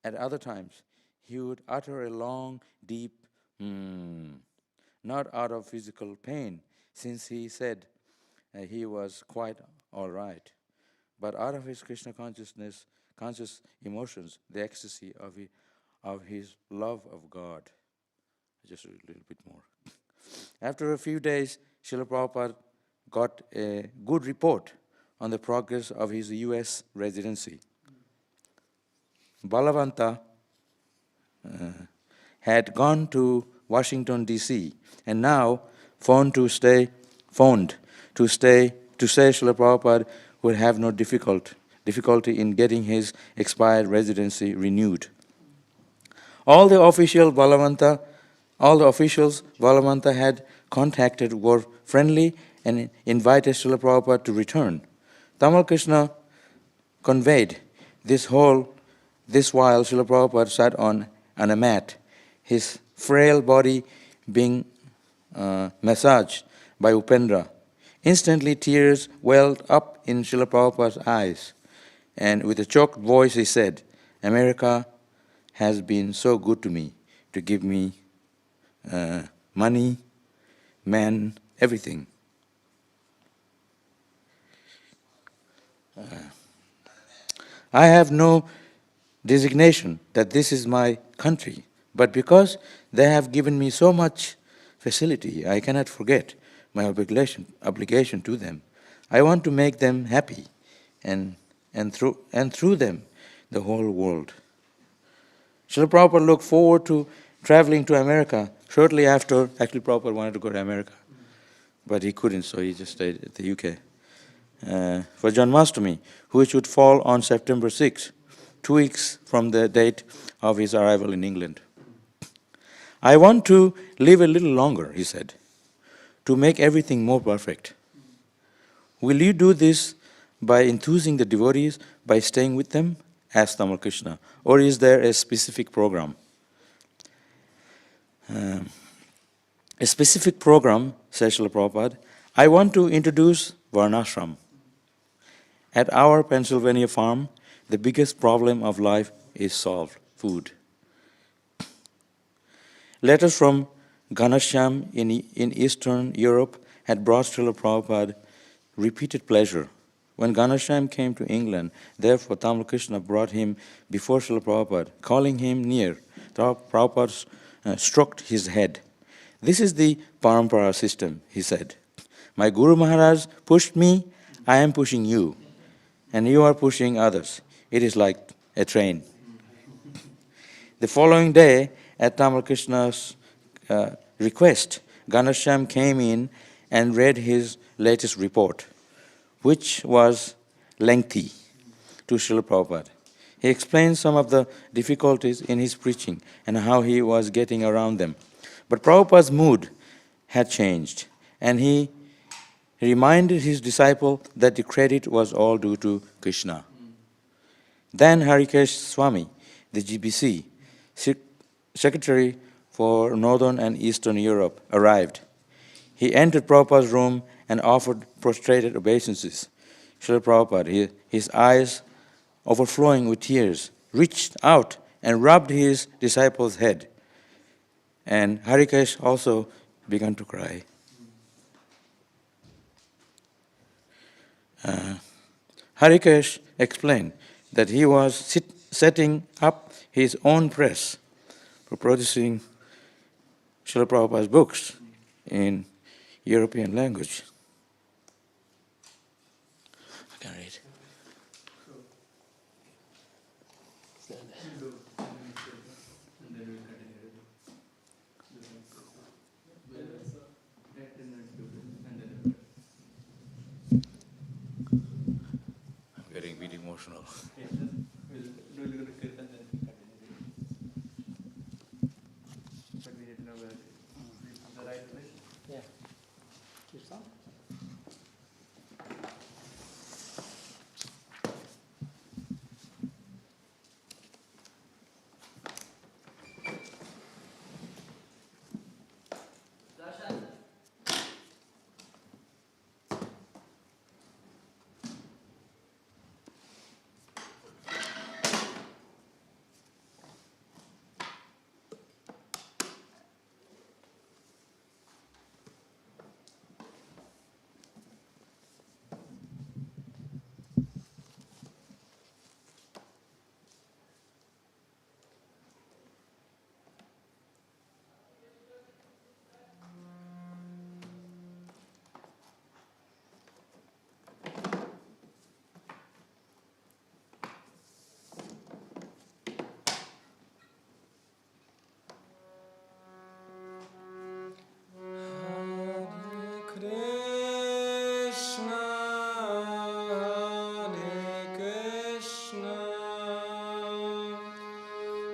At other times, he would utter a long, deep not out of physical pain, since he said he was quite all right, but out of his Krishna conscious emotions, the ecstasy of his love of God. Just a little bit more. After a few days, Srila Prabhupada got a good report on the progress of his U.S. residency. Balavanta had gone to Washington, D.C., and now phoned to say Srila Prabhupada would have no difficulty in getting his expired residency renewed. All the officials Balavanta had contacted were friendly and invited Srila Prabhupada to return. Tamal Krishna conveyed this while Srila Prabhupada sat on a mat, his frail body being massaged by Upendra. Instantly tears welled up in Srila Prabhupada's eyes, and with a choked voice he said, "America has been so good to me, to give me money, men, everything. I have no designation that this is my country, but because they have given me so much facility, I cannot forget my obligation to them. I want to make them happy, and through them, the whole world." Srila Prabhupada looked forward to traveling to America shortly after. Actually, Prabhupada wanted to go to America, but he couldn't, so he just stayed at the UK. For Janmashtami, which would fall on September 6, 2 weeks from the date of his arrival in England. "I want to live a little longer," he said, "to make everything more perfect. Will you do this by enthusing the devotees, by staying with them?" asked Tamal Krishna. "Or is there a specific program?" A specific program, says Srila Prabhupada. "I want to introduce Varnashram. At our Pennsylvania farm, the biggest problem of life is solved: food." Letters from Ghanshyam in Eastern Europe had brought Srila Prabhupada repeated pleasure. When Ghanshyam came to England, therefore Tamal Krishna brought him before Srila Prabhupada. Calling him near, Prabhupada stroked his head. "This is the Parampara system," he said. "My Guru Maharaj pushed me, I am pushing you, and you are pushing others. It is like a train." The following day, at Tamal Krishna's request, Ghanshyam came in and read his latest report, which was lengthy, to Srila Prabhupada. He explained some of the difficulties in his preaching and how he was getting around them. But Prabhupada's mood had changed, and he reminded his disciple that the credit was all due to Krishna. Then Harikesh Swami, the GBC, Secretary for Northern and Eastern Europe, arrived. He entered Prabhupada's room and offered prostrated obeisances. Srila Prabhupada, his eyes overflowing with tears, reached out and rubbed his disciple's head. And Harikesh also began to cry. Harikesh explained that he was setting up his own press for producing Srila Prabhupada's books in European language. I can read. I'm getting a bit emotional.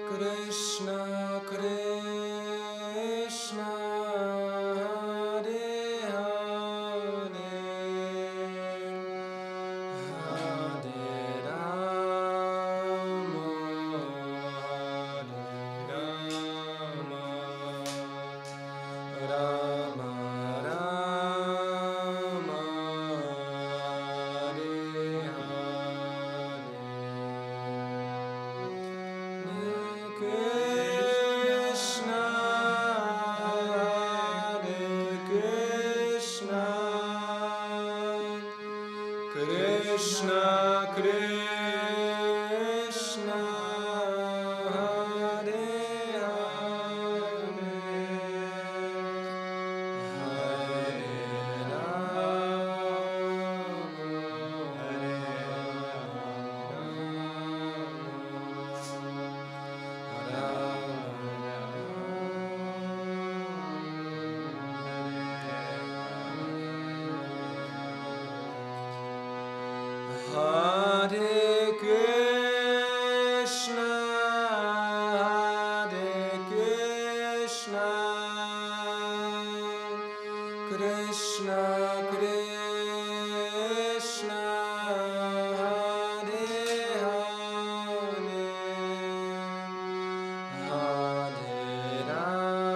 Krishna Krishna Hare Hare Hare Rama Rama Rama Hare Krishna Krishna Krishna Krishna Hare Hare Krishna Krishna Krishna Hare Hare Hare Rama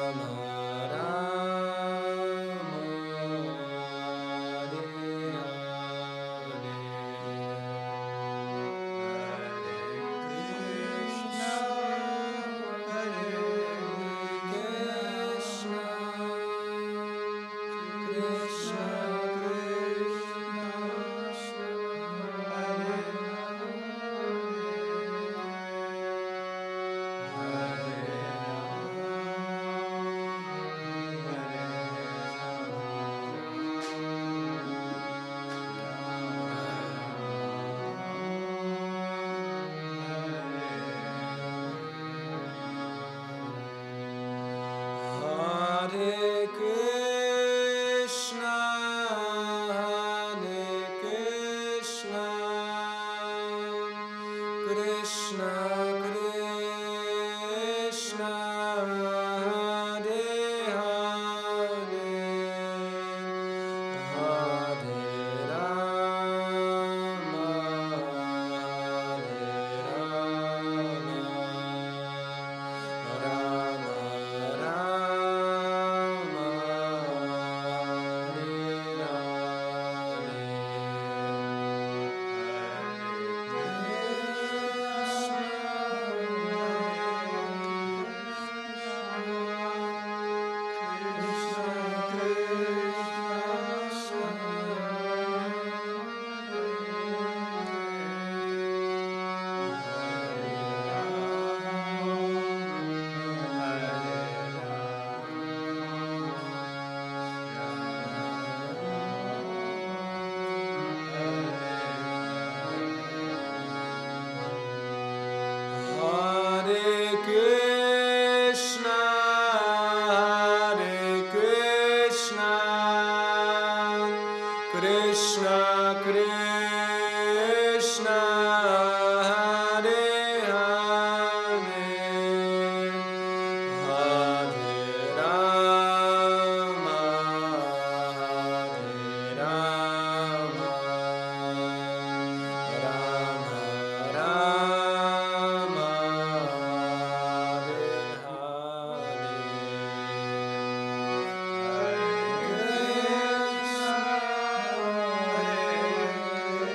Rama Rama Hare Hare Krishna Krishna Krishna Hare Hare Hare Rama Rama Rama Hare Krishna Krishna Krishna Hare Hare Hare Rama Rama Rama Hare Hare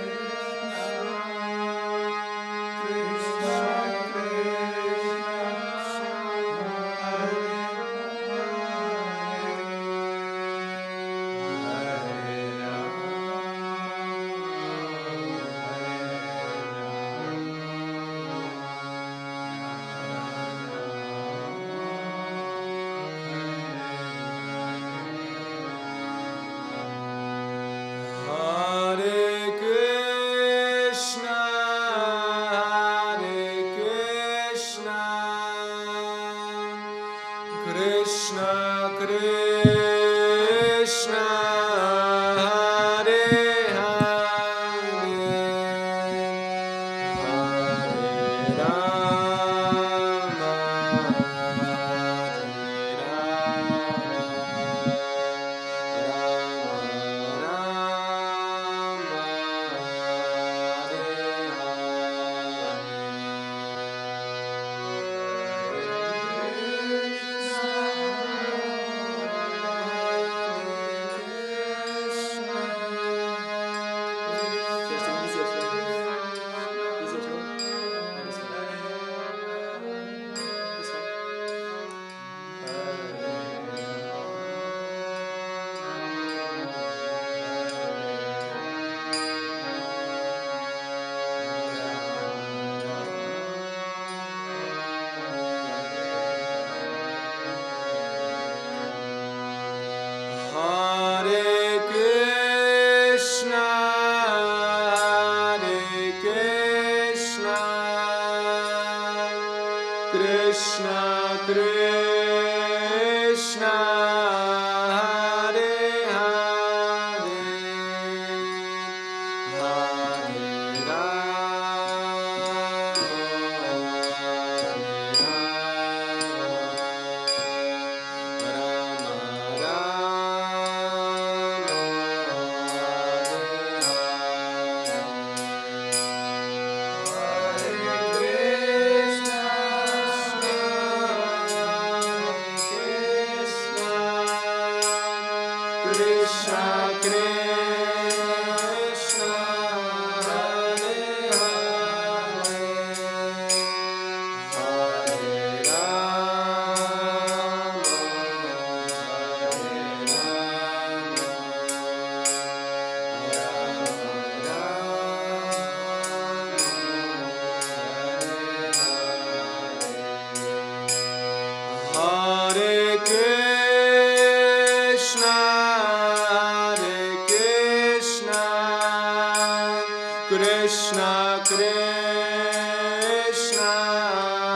Krishna Krishna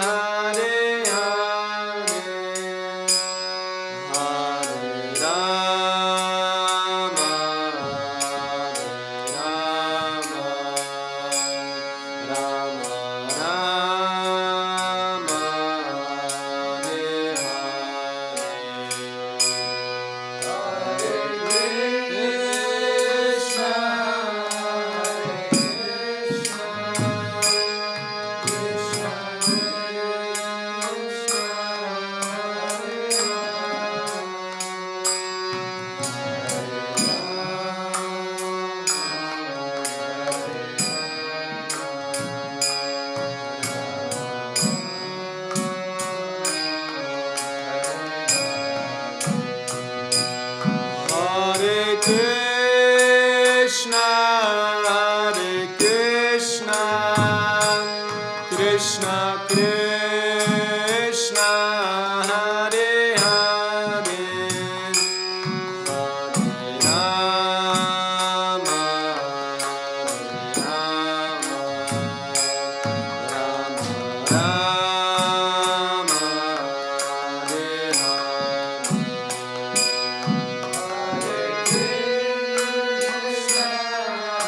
Hare Hare Hare Rama Rama Rama Hare Hare Krishna Krishna Krishna Hare Hare Hare Rama Rama Hare Hare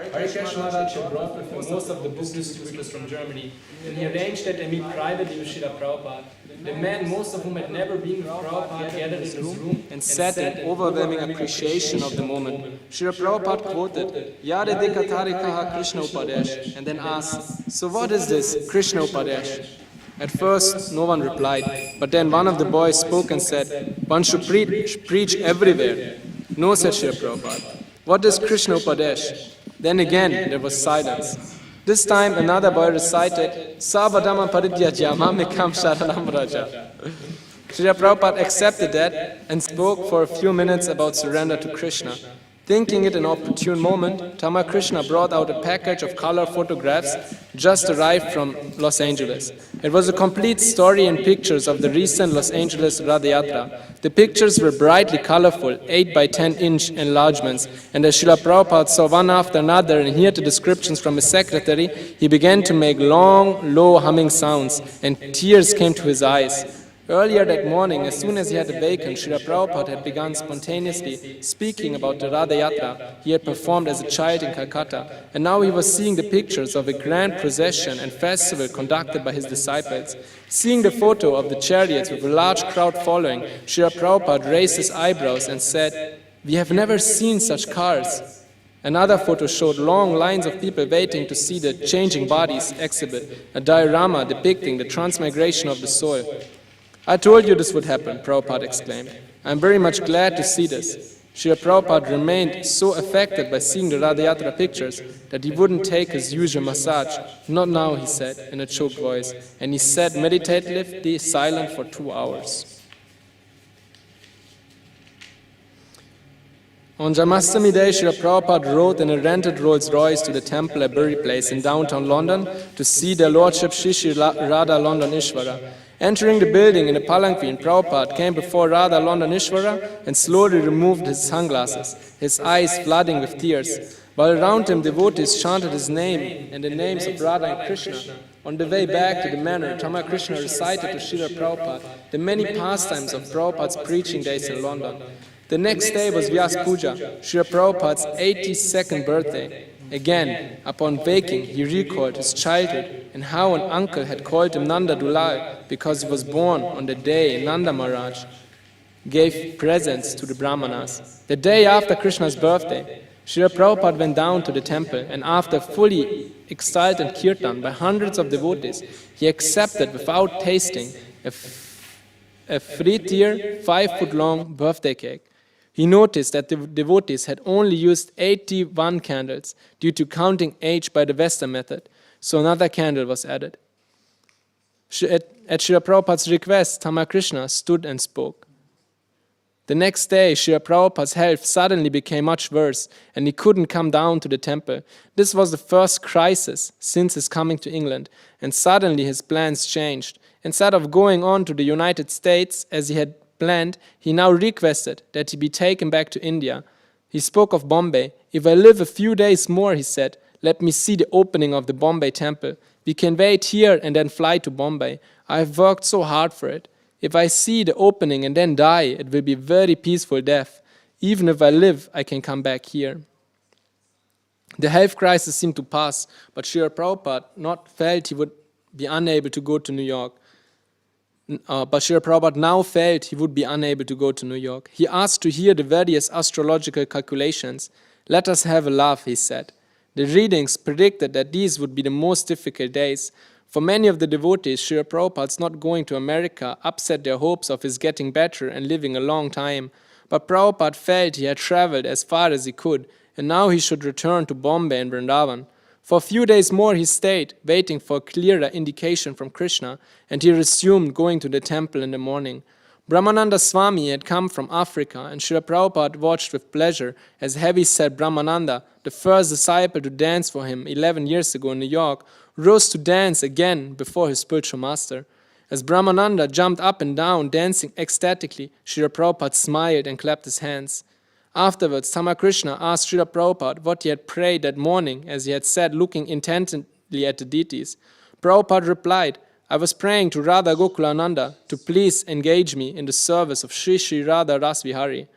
Harikesh Maharaj had brought with him most of the book distributors from Germany, and he arranged that they meet privately with Srila Prabhupada. The men, most of whom had never been with Prabhupada, gathered in his room and sat in overwhelming appreciation of the moment. Srila Prabhupada quoted, Yare Dikatarikaha Krishna Upadesh, and then asked, so what is this Krishna Upadesh? At first, no one replied, but then one of the boys spoke and said, one should preach everywhere. No, said Srila Prabhupada. What is Krishna Upadesh? Then again, there was silence. This time, another boy recited, Sarvadhamma Parityajya Mamekam Sharanam Raja. Srila Prabhupada accepted that and spoke for a few minutes about surrender to Krishna. Thinking it an opportune moment, Krishna brought out a package of color photographs just arrived from Los Angeles. It was a complete story and pictures of the recent Los Angeles Radha Yatra. The pictures were brightly colorful, 8 by 10-inch enlargements, and as Srila Prabhupada saw one after another and heard the descriptions from his secretary, he began to make long, low humming sounds, and tears came to his eyes. Earlier that morning, as soon as he had awakened, Srila Prabhupada had begun spontaneously speaking about the Radha Yatra he had performed as a child in Calcutta, and now he was seeing the pictures of a grand procession and festival conducted by his disciples. Seeing the photo of the chariots with a large crowd following, Srila Prabhupada raised his eyebrows and said, "We have never seen such cars." Another photo showed long lines of people waiting to see the changing bodies exhibit, a diorama depicting the transmigration of the soul. I told you this would happen, Prabhupada exclaimed. I am very much glad to see this. Srila Prabhupada remained so affected by seeing the Radha Yatra pictures that he wouldn't take his usual massage. Not now, he said in a choked voice, and he sat meditatively silent for 2 hours. On Janmashtami Day, Srila Prabhupada rode in a rented Rolls Royce to the temple at Bury Place in downtown London to see their Lordship Shri Radha London Ishvara. Entering the building in a palanquin, Prabhupada came before Radha London Ishvara and slowly removed his sunglasses, his eyes flooding with tears. While around him devotees chanted his name and the names of Radha and Krishna. On the way back to the manor, Krishna recited to Srila Prabhupada the many pastimes of Prabhupada's preaching days in London. The next day was Vyas Puja, Srila Prabhupada's 82nd birthday. Again, upon waking, he recalled his childhood and how an uncle had called him Nanda Dulal because he was born on the day Nanda Maharaj gave presents to the Brahmanas. The day after Krishna's birthday, Srila Prabhupada went down to the temple, and after fully exalted kirtan by hundreds of devotees, he accepted without tasting a free-tier, 5-foot-long birthday cake. He noticed that the devotees had only used 81 candles due to counting age by the Western method, so another candle was added. At Srila Prabhupada's request, Krishna stood and spoke. The next day, Srila Prabhupada's health suddenly became much worse, and he couldn't come down to the temple. This was the first crisis since his coming to England, and suddenly his plans changed. Instead of going on to the United States as he had planned, he now requested that he be taken back to India. He spoke of Bombay. If I live a few days more, he said, let me see the opening of the Bombay temple. We can wait here and then fly to Bombay. I have worked so hard for it. If I see the opening and then die, it will be a very peaceful death. Even if I live, I can come back here. The health crisis seemed to pass, but Srila Prabhupada felt he would be unable to go to New York. But Srila Prabhupada now felt he would be unable to go to New York. He asked to hear the various astrological calculations. Let us have a laugh, he said. The readings predicted that these would be the most difficult days. For many of the devotees, Srila Prabhupada's not going to America upset their hopes of his getting better and living a long time. But Prabhupada felt he had traveled as far as he could, and now he should return to Bombay and Vrindavan. For a few days more he stayed, waiting for a clearer indication from Krishna, and he resumed going to the temple in the morning. Brahmananda Swami had come from Africa, and Srila Prabhupada watched with pleasure as heavy-set Brahmananda, the first disciple to dance for him 11 years ago in New York, rose to dance again before his spiritual master. As Brahmananda jumped up and down, dancing ecstatically, Srila Prabhupada smiled and clapped his hands. Afterwards, Krishna asked Srila Prabhupada what he had prayed that morning, as he had said, looking intently at the deities. Prabhupada replied, I was praying to Radha Gokulananda to please engage me in the service of Sri Sri Radha Rasvihari.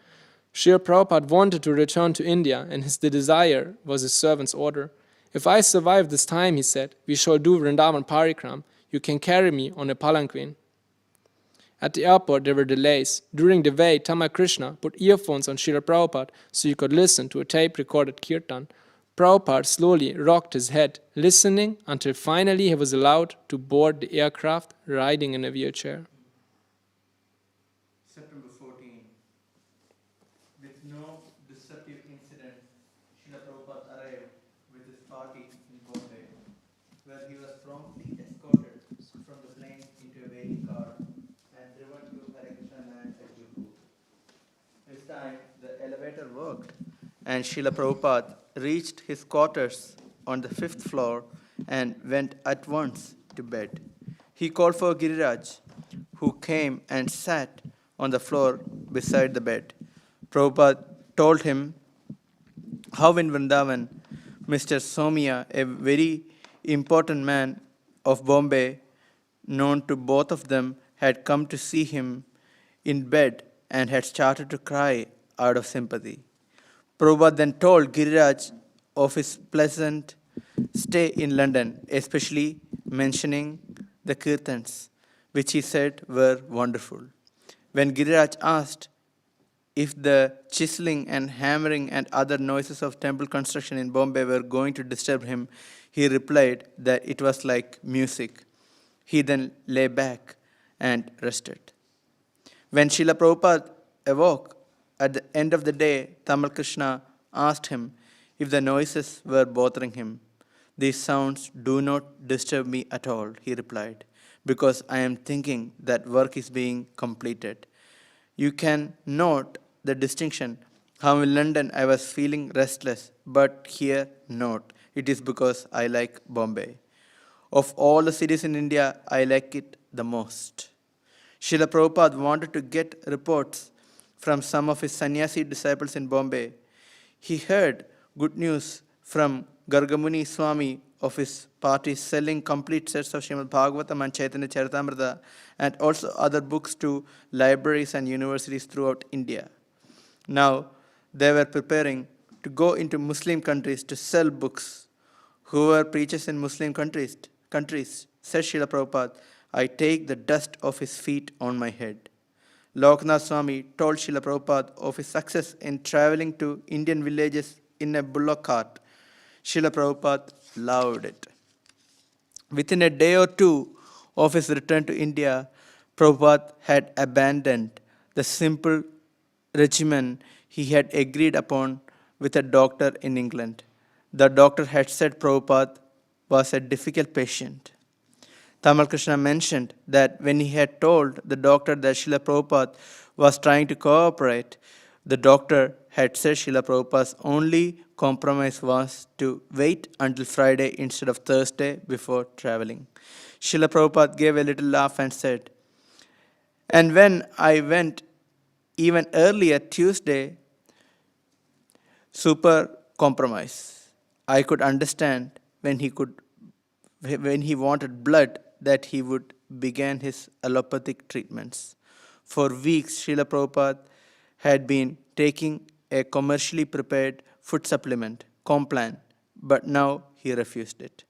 Srila Prabhupada wanted to return to India, and the desire was his servant's order. If I survive this time, he said, we shall do Vrindavan Parikram. You can carry me on a palanquin. At the airport, there were delays. During the way, Tama Krishna put earphones on Srila Prabhupada so he could listen to a tape-recorded kirtan. Prabhupada slowly rocked his head, listening until finally he was allowed to board the aircraft riding in a wheelchair. September 14. With no deceptive incident, Srila Prabhupada arrived with his party in Bombay, where he was promptly escorted from the plane into a waiting car and driven to Hare land at Juhu. This time, the elevator worked, and Srila Prabhupada reached his quarters on the 5th floor and went at once to bed. He called for Giriraj, who came and sat on the floor beside the bed. Prabhupada told him how in Vrindavan, Mr. Somia, a very important man of Bombay, known to both of them, had come to see him in bed and had started to cry out of sympathy. Prabhupada then told Giriraj of his pleasant stay in London, especially mentioning the kirtans, which he said were wonderful. When Giriraj asked if the chiseling and hammering and other noises of temple construction in Bombay were going to disturb him, he replied that it was like music. He then lay back and rested. When Srila Prabhupada awoke at the end of the day, Tamal Krishna asked him if the noises were bothering him. These sounds do not disturb me at all, he replied, because I am thinking that work is being completed. You can note the distinction, how in London I was feeling restless, but here not. It is because I like Bombay. Of all the cities in India, I like it the most. Srila Prabhupada wanted to get reports from some of his sannyasi disciples in Bombay. He heard good news from Gargamuni Swami of his party selling complete sets of Śrīmad Bhāgavatam and Chaitanya Charitamrita and also other books to libraries and universities throughout India. Now they were preparing to go into Muslim countries to sell books. Whoever preaches in Muslim countries, says Srila Prabhupada, I take the dust of his feet on my head. Loknath Swami told Srila Prabhupada of his success in traveling to Indian villages in a bullock cart. Srila Prabhupada loved it. Within a day or two of his return to India, Prabhupada had abandoned the simple regimen he had agreed upon with a doctor in England. The doctor had said Prabhupada was a difficult patient. Tamal Krishna mentioned that when he had told the doctor that Srila Prabhupada was trying to cooperate, the doctor had said Srila Prabhupada's only compromise was to wait until Friday instead of Thursday before traveling. Srila Prabhupada gave a little laugh and said, and when I went even earlier Tuesday, super compromise. I could understand when he wanted blood that he would begin his allopathic treatments. For weeks, Srila Prabhupada had been taking a commercially prepared food supplement, Complan, but now he refused it.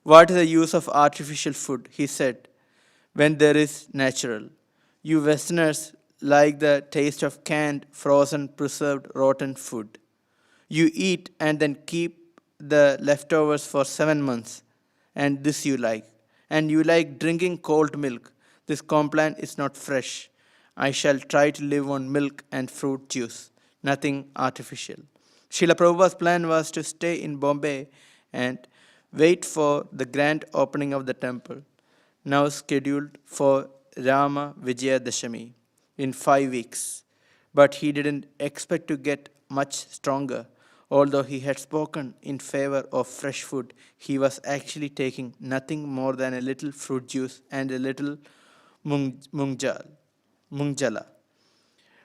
What is the use of artificial food, he said, when there is natural? You Westerners like the taste of canned, frozen, preserved, rotten food. You eat and then keep the leftovers for 7 months, and this you like. And you like drinking cold milk. This Complan is not fresh. I shall try to live on milk and fruit juice, nothing artificial. Srila Prabhupada's plan was to stay in Bombay and wait for the grand opening of the temple, now scheduled for Rama Vijaya Dashami in 5 weeks. But he didn't expect to get much stronger. Although he had spoken in favor of fresh food, he was actually taking nothing more than a little fruit juice and a little mungjala,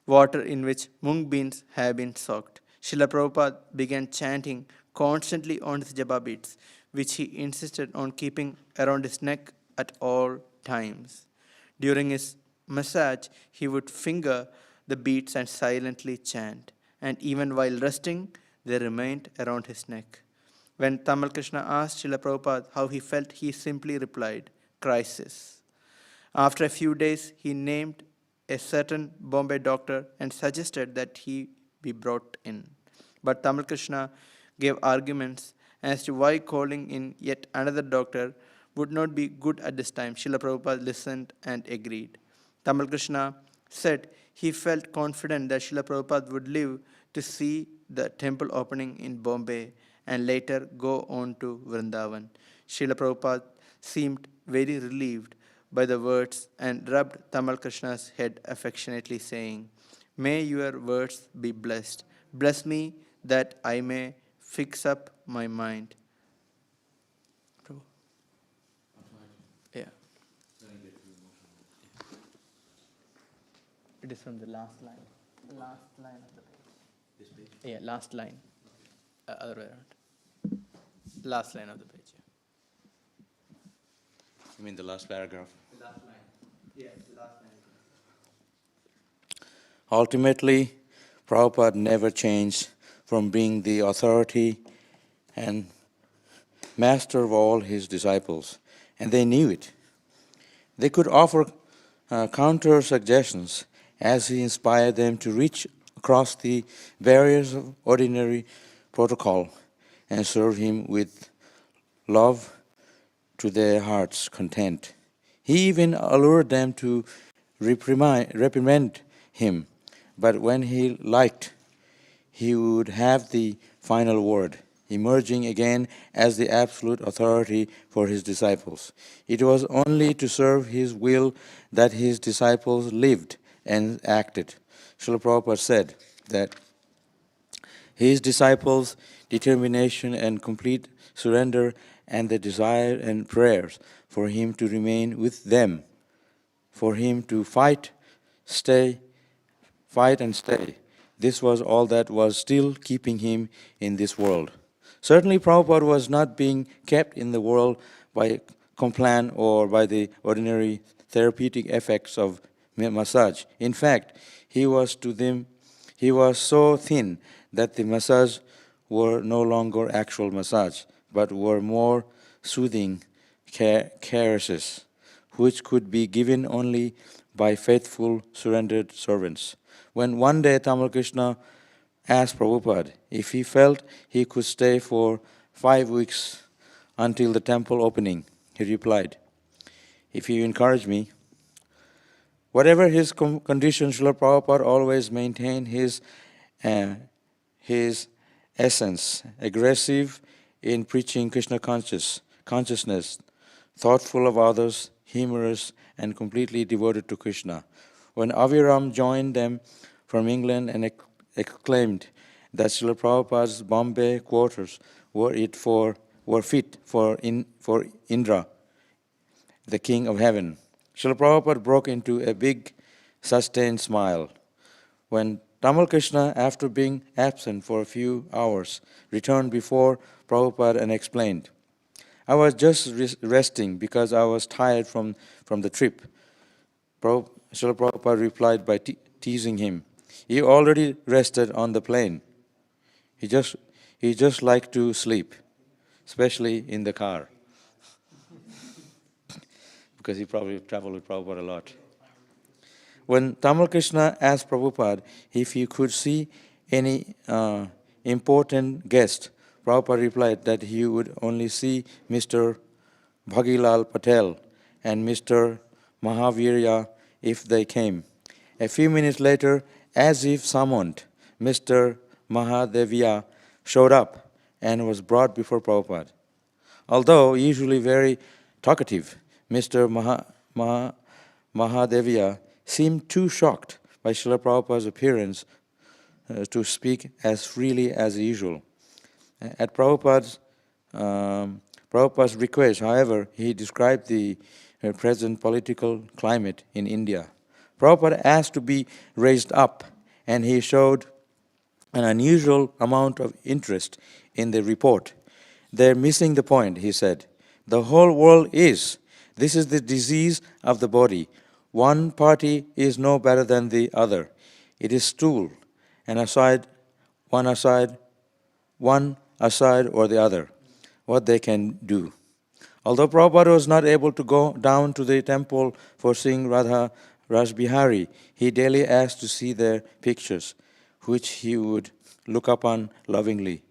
water in which mung beans have been soaked. Srila Prabhupada began chanting constantly on his japa beads, which he insisted on keeping around his neck at all times. During his massage, he would finger the beads and silently chant. And even while resting, they remained around his neck. When Tamal Krishna asked Srila Prabhupada how he felt, he simply replied, "Crisis." After a few days, he named a certain Bombay doctor and suggested that he be brought in. But Tamal Krishna gave arguments as to why calling in yet another doctor would not be good at this time. Srila Prabhupada listened and agreed. Tamal Krishna said he felt confident that Srila Prabhupada would live to see the temple opening in Bombay and later go on to Vrindavan. Srila Prabhupada seemed very relieved by the words and rubbed Tamal Krishna's head affectionately, saying, "May your words be blessed. Bless me that I may fix up my mind." Prabhu. Yeah. It is from the last line. Last line of the page. This page? Yeah, last line. Other way around. Last line of the page. You mean the last paragraph? The last line. Yeah, the last line. Ultimately, Prabhupada never changed from being the authority and master of all his disciples, and they knew it. They could offer counter suggestions as he inspired them to reach across the barriers of ordinary protocol and serve him with love to their heart's content. He even allured them to reprimand him, but when he liked, he would have the final word, emerging again as the absolute authority for his disciples. It was only to serve his will that his disciples lived and acted. Srila Prabhupada said that his disciples' determination and complete surrender and the desire and prayers for him to remain with them, for him to fight and stay. This was all that was still keeping him in this world. Certainly, Prabhupada was not being kept in the world by complan or by the ordinary therapeutic effects of massage. In fact, he was so thin that the massage were no longer actual massage, but were more soothing caresses, which could be given only by faithful, surrendered servants. When one day Tamal Krishna asked Prabhupada if he felt he could stay for 5 weeks until the temple opening, he replied, "If you encourage me." Whatever his condition, Srila Prabhupada always maintained his essence, aggressive in preaching Krishna consciousness, thoughtful of others, humorous, and completely devoted to Krishna. When Aviram joined them from England and exclaimed that Srila Prabhupada's Bombay quarters were fit for Indra, the king of heaven, Srila Prabhupada broke into a big, sustained smile. When Tamal Krishna, after being absent for a few hours, returned before Prabhupada and explained, "I was just resting because I was tired from the trip." Srila Prabhupada replied by teasing him, "You already rested on the plane. He just liked to sleep, especially in the car." Because he probably traveled with Prabhupada a lot. When Tamal Krishna asked Prabhupada if he could see any important guest, Prabhupada replied that he would only see Mr. Bhagilal Patel and Mr. Mahavirya if they came. A few minutes later, as if summoned, Mr. Mahadevya showed up and was brought before Prabhupada. Although usually very talkative, Mr. Mahadevya seemed too shocked by Srila Prabhupada's appearance to speak as freely as usual. At Prabhupada's request, however, he described the present political climate in India. Prabhupada asked to be raised up, and he showed an unusual amount of interest in the report. "They're missing the point," he said. "The whole world is. This is the disease of the body. One party is no better than the other. It is stool, and one aside or the other, what they can do. Although Prabhupada was not able to go down to the temple for seeing Radha Rajbihari, he daily asked to see their pictures, which he would look upon lovingly.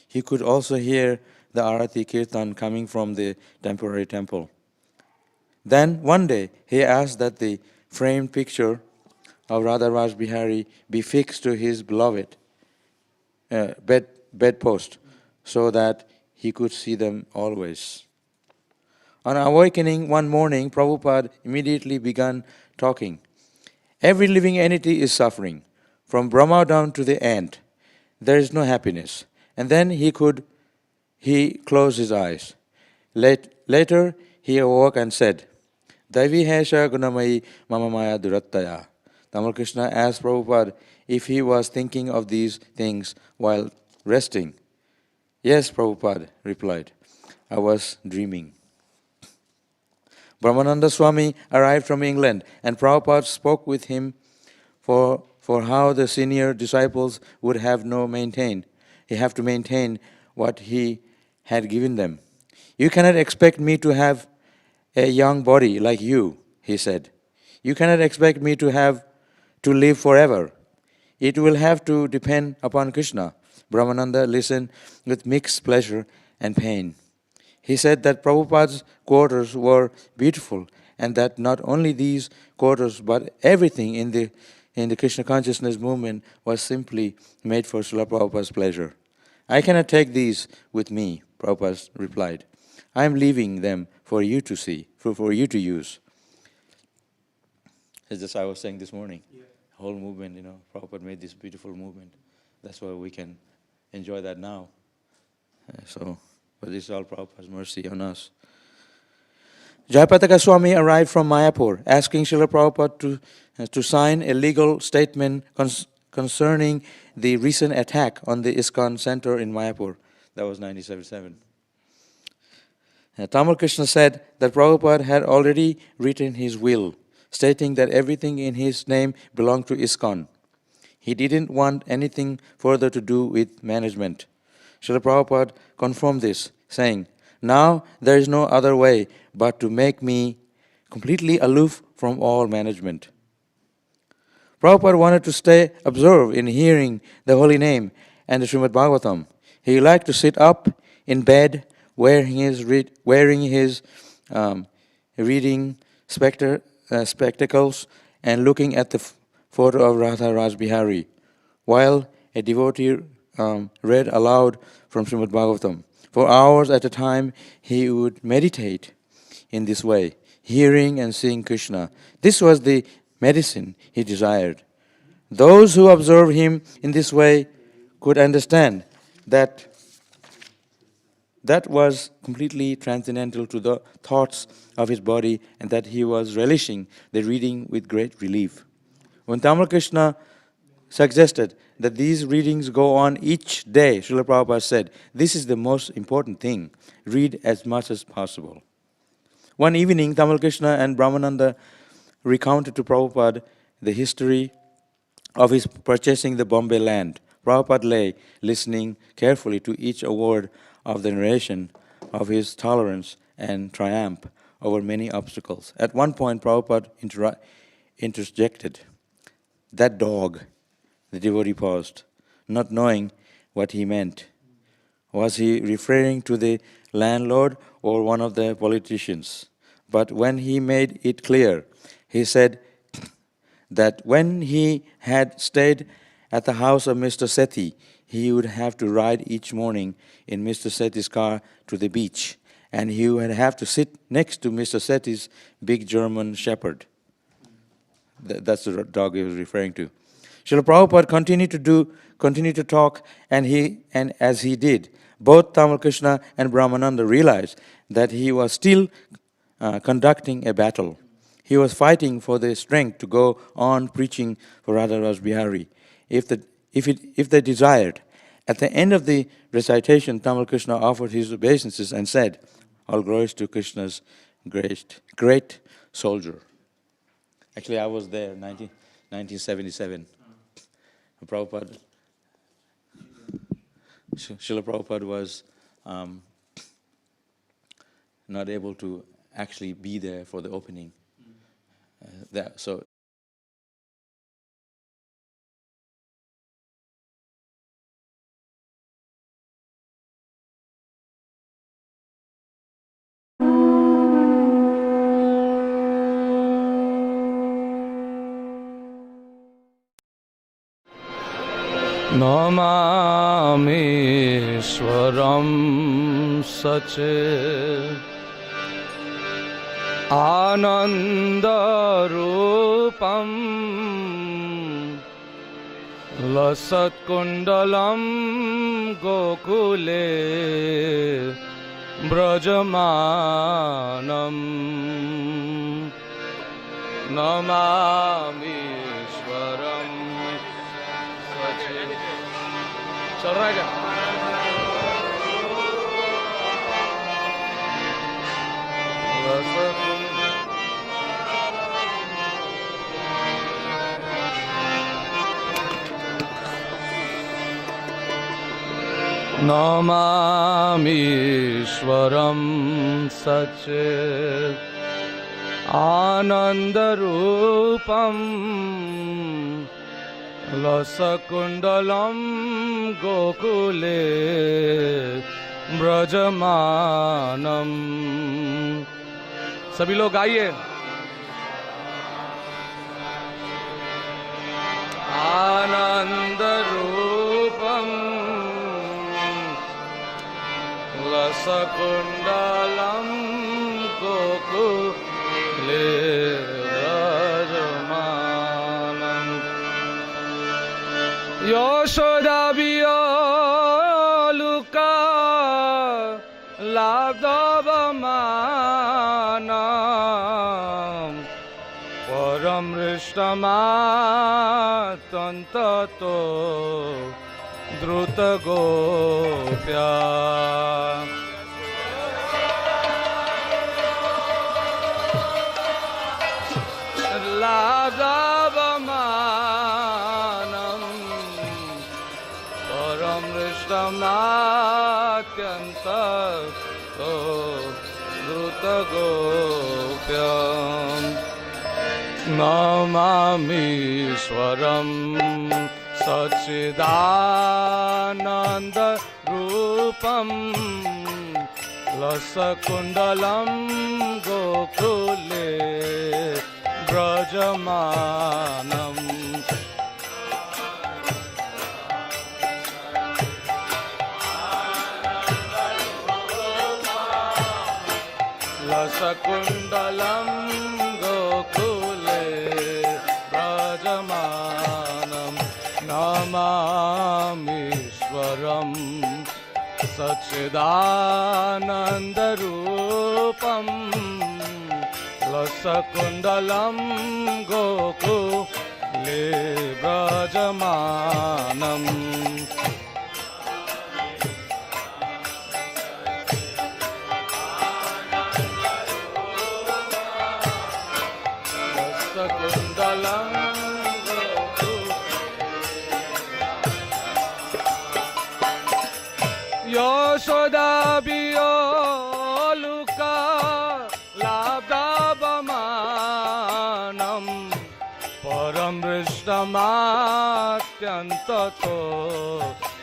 He could also hear the Arati Kirtan coming from the temporary temple. Then one day he asked that the framed picture of Radha Rajbihari be fixed to his beloved bedpost so that he could see them always. On awakening one morning, Prabhupada immediately began talking. Every living entity is suffering, from Brahma down to the ant. There is no happiness. And then he closed his eyes. Later, he awoke and said, Daivi Hesha Gunamai Mamamaya Durattaya. Tamal Krishna asked Prabhupada if he was thinking of these things while resting. Yes, Prabhupada replied, I was dreaming. Brahmananda Swami arrived from England, and Prabhupada spoke with him for how the senior disciples would have to maintain what he had given them. You cannot expect me to have a young body like you, he said. You cannot expect me to live forever. It will have to depend upon Krishna. Brahmananda listened with mixed pleasure and pain. He said that Prabhupada's quarters were beautiful, and that not only these quarters but everything in the Krishna consciousness movement was simply made for Srila Prabhupada's pleasure. I cannot take these with me, Prabhupada replied. I am leaving them for you to see, for you to use. As just I was saying this morning, whole movement, Prabhupada made this beautiful movement. That's why we can enjoy that now. But this is all Prabhupada's mercy on us. Jayapataka Swami arrived from Mayapur, asking Srila Prabhupada to sign a legal statement concerning the recent attack on the ISKCON Center in Mayapur. That was 1977. Tamal Krishna said that Prabhupada had already written his will, stating that everything in his name belonged to ISKCON. He didn't want anything further to do with management. Srila Prabhupada confirmed this, saying, now there is no other way but to make me completely aloof from all management. Prabhupada wanted to stay absorbed in hearing the holy name and the Śrīmad Bhāgavatam. He liked to sit up in bed wearing his reading spectacles and looking at the photo of Radha Rajbihari, while a devotee read aloud from Śrīmad Bhāgavatam. For hours at a time, he would meditate in this way, hearing and seeing Krishna. This was the medicine he desired. Those who observed him in this way could understand that was completely transcendental to the thoughts of his body, and that he was relishing the reading with great relief. When Tamal Krishna suggested that these readings go on each day, Srila Prabhupada said, this is the most important thing. Read as much as possible. One evening, Tamal Krishna and Brahmananda recounted to Prabhupada the history of his purchasing the Bombay land. Prabhupada lay listening carefully to each word of the narration of his tolerance and triumph over many obstacles. At one point, Prabhupada interjected, that dog. The devotee paused, not knowing what he meant. Was he referring to the landlord or one of the politicians? But when he made it clear, he said that when he had stayed at the house of Mr. Sethi, he would have to ride each morning in Mr. Sethi's car to the beach, and he would have to sit next to Mr. Sethi's big German shepherd. That's the dog he was referring to. Srila Prabhupada continued to talk, and as he did, both Tamal Krishna and Brahmananda realized that he was still conducting a battle. He was fighting for the strength to go on preaching for Radha Rajbihari, if they desired. At the end of the recitation, Tamal Krishna offered his obeisances and said, all glories to Krishna's great soldier. Actually, I was there, 1977. Prabhupada, Srila Prabhupada was not able to actually be there for the opening. So Namami Swaram Sache Ananda Rupam Lasat Kundalam Gokule Brajamanam Namami Swaram चल रहा है क्या? नमामीश्वरं सच्चित् आनन्दरूपम् लसकुंडलम गोकुले ब्रजमानम. सभी लोग आइए. आनंद रूपम लसकुंडलम गोकुले Yoshodabiyaluka labdabamanam param rishtamatantato druta gopya Matyanta Druta Gopyam Namami Swaram Sachidananda Rupam Lasakundalam Gokule Brajamanam Lasakundalam Gokule Brajamanam Namamishwaram Sachidanandarupam Lasakundalam Gokule Brajamanam Yoshodabiyaluka labdabamanam param rishtamattyantato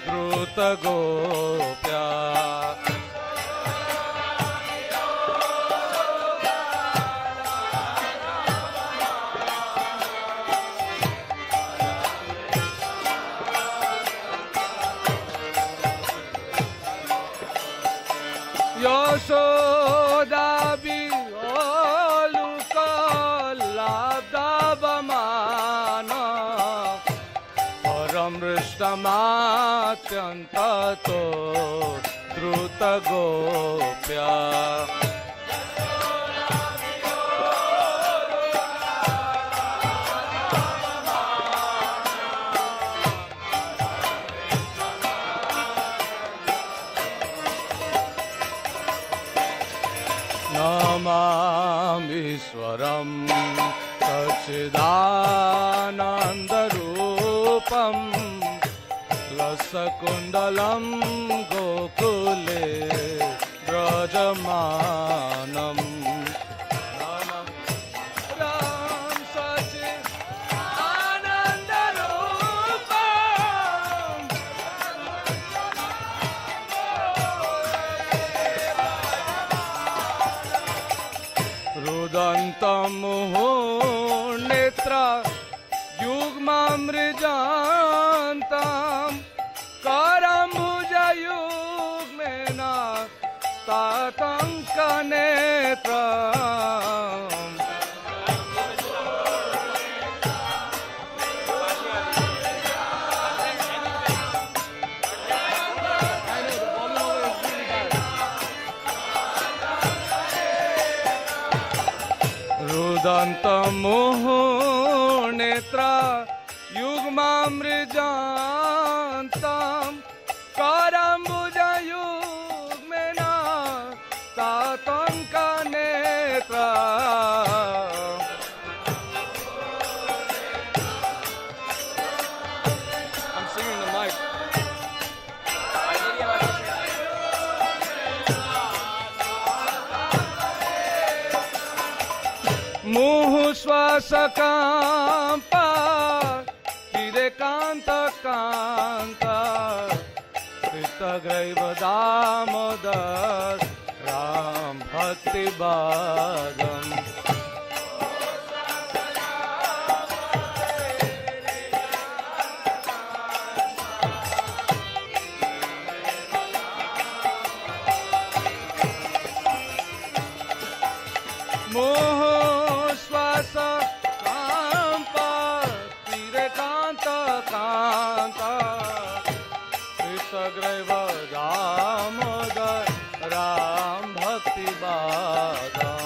druta gopya Yoshodabiyaluka labdabamana param rishtamattyantato druta gopya Namamishwaram Sachidanandarupam रसकुण्डलं गोकुले व्रजमानम् Ram सच्चिदानन्दरूपम् रुदन्तं मुहुर्नेत्रा युग्ममृजान्तं करम्बुजयुग्मेन तातङ्कनेत्रम् रुदन्तं मुहुर्नेत्रा युग्ममृजान्तं करम्बुजयुग्मेन तातङ्कनेत्रम् I'm singing the mic. मुहुश्वासकाम्पा Kanta कृतग्रैव Damodar Ram भक्तिवादम् मोहश्वास कृतग्रैव Damodar Ram भक्तिवादम्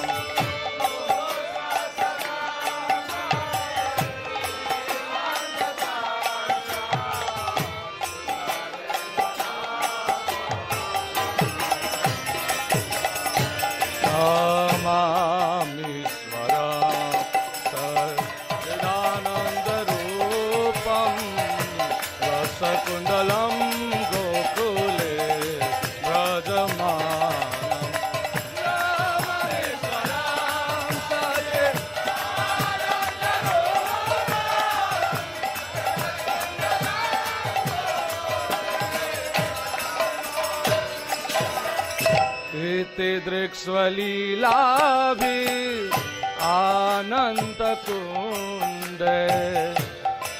नमामीश्वरं सच्चिदानन्दरूपं रसकुण्डलं गोकुले व्रजमानम् इति दृक्स्वलीलाभि आनन्दकुण्डे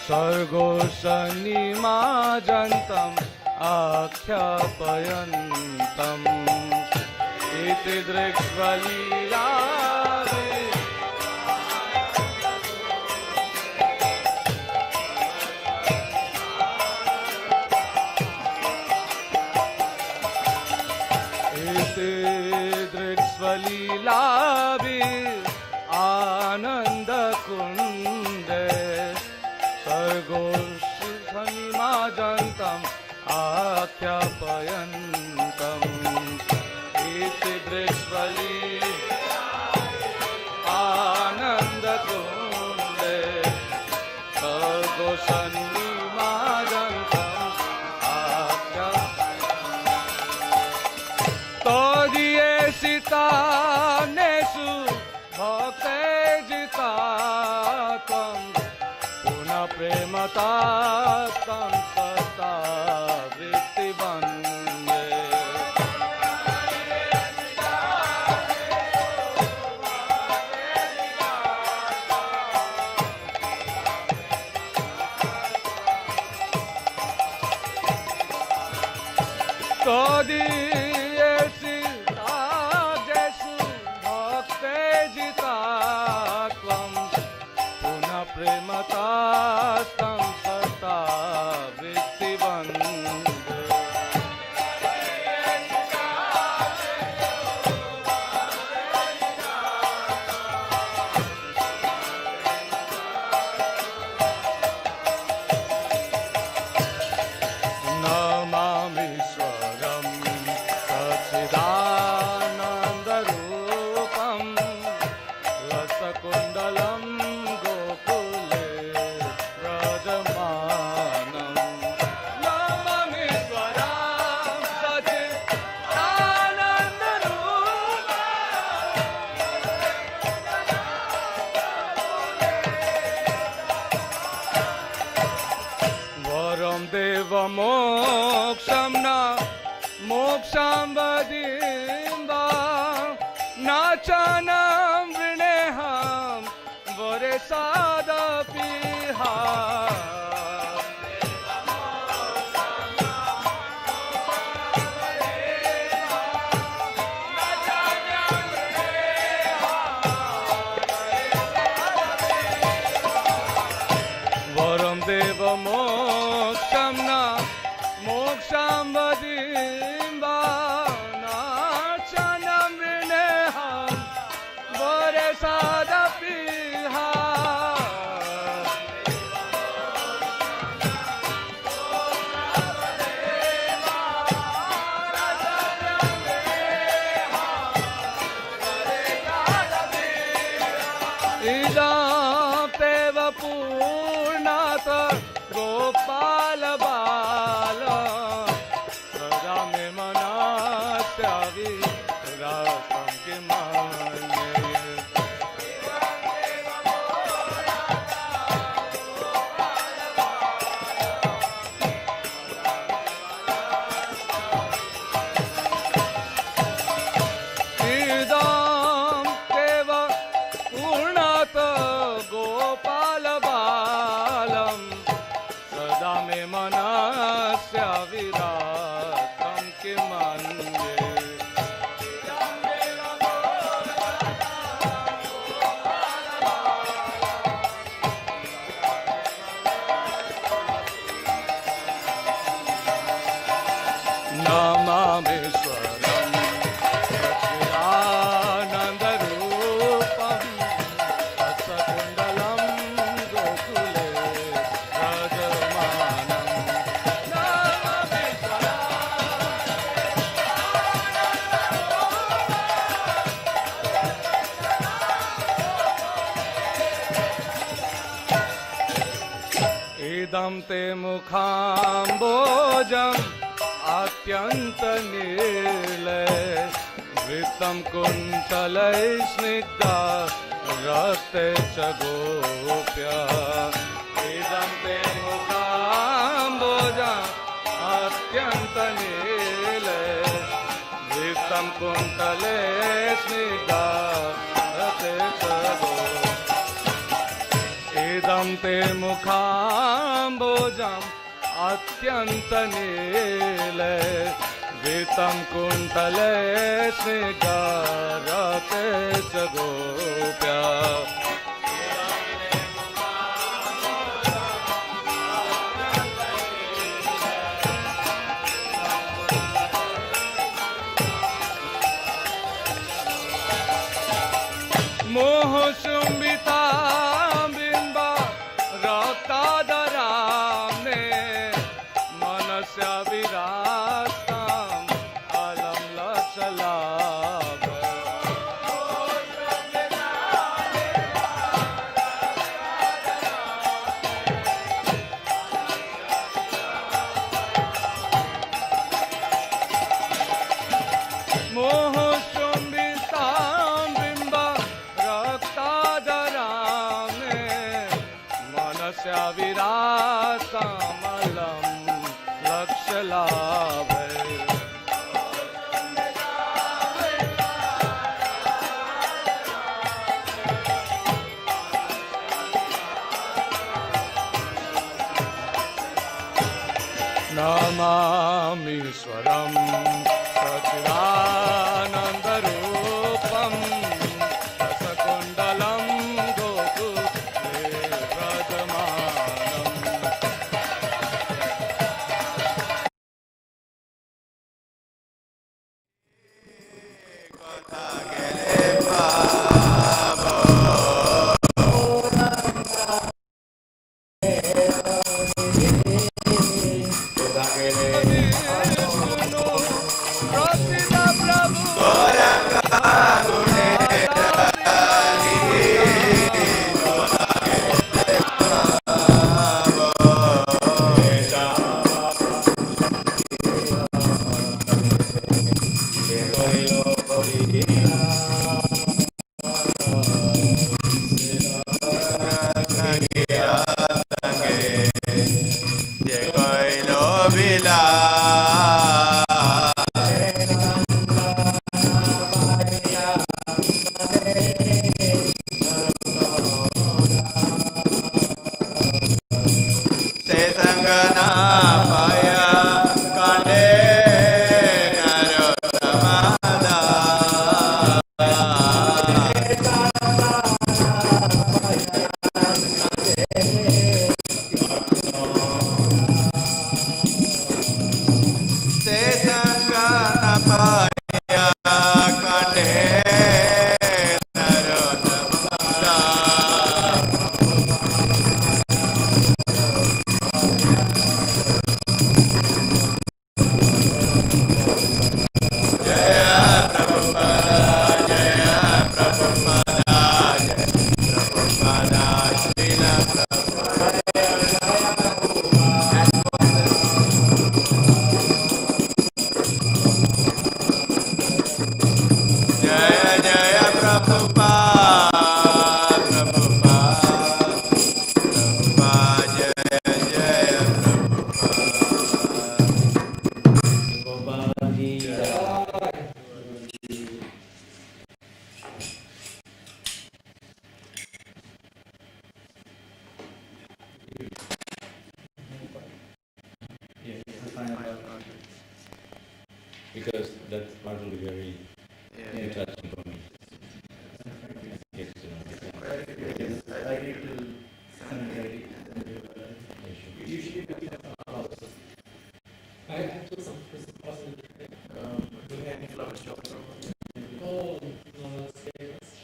सर्गोशनिमाजन्तम् आख्यापयन्तम् इति दृक्स्वलीलाभि दृक्स्वलीलाभि आनन्दकुण्डे सर्गोशनिमाजन्तम् आख्यापयन्तम् इति दृक्स्वलीलाभि आनन्दकुण्डे सर्गोशनिमाजन्तम् तदियेसितानेषु भक्ते जिता त्वं पुनः प्रेमता तं सता वृत्तिवन्दे प्रेमतास्तं सता वृत्तिवन्दे नमामीश्वरं सच्चिदानन्दरूपं रसकुण्डलं गोकुले व्रजमानम् नमामीश्वरं मोक्षं वदिम्बा नाचनं वृणेहं वरे सादपिहा वरं देव मोक्षं न मोक्षं वदिम्बा नाचनं वृणेहं वरे सादपिहा इदं तेव पूर्णात् गोपाल बाल सदा मे मनस्य विरतं किमन्ये इदं तेव पूर्णात् गोपाल बालं सदा मे मनस्य विरतं किमन्ये नमामीश्वरं सच्चिदानन्दरूपं तत्सकुण्डलं गोकुले रजमानं इदं ते मुखाम्बोजम् अत्यन्तनीले वृत्तं कुन्तलै स्निग्धा रक्ते च गोप्या इदं ते मुखाम्बोजम् अत्यन्तनीले वृत्तं कुन्तले स्निग्धा रक्ते च गोप्या इदं ते मुखाम्बोजम् अत्यन्तनीले वृत्तं कुन्तले स्निग्धरते च गोप्या मोहशुम्बितां बिम्बा रक्तादरां मे मनस्य विरास्ताम् अलं लक्षलाभ मोहशुम्बितां बिम्बा रक्तादरां मे मनस्य विरासमलं लक्षलाभे नमामीश्वरं सच्चिदानन्दरूपं रसकुण्डलं गोकुले व्रजमानम् very touching for me. Yes, Yes, I read till 7:30. Usually we have I took some possibility. do we have any flowers chopped? Oh, no, it's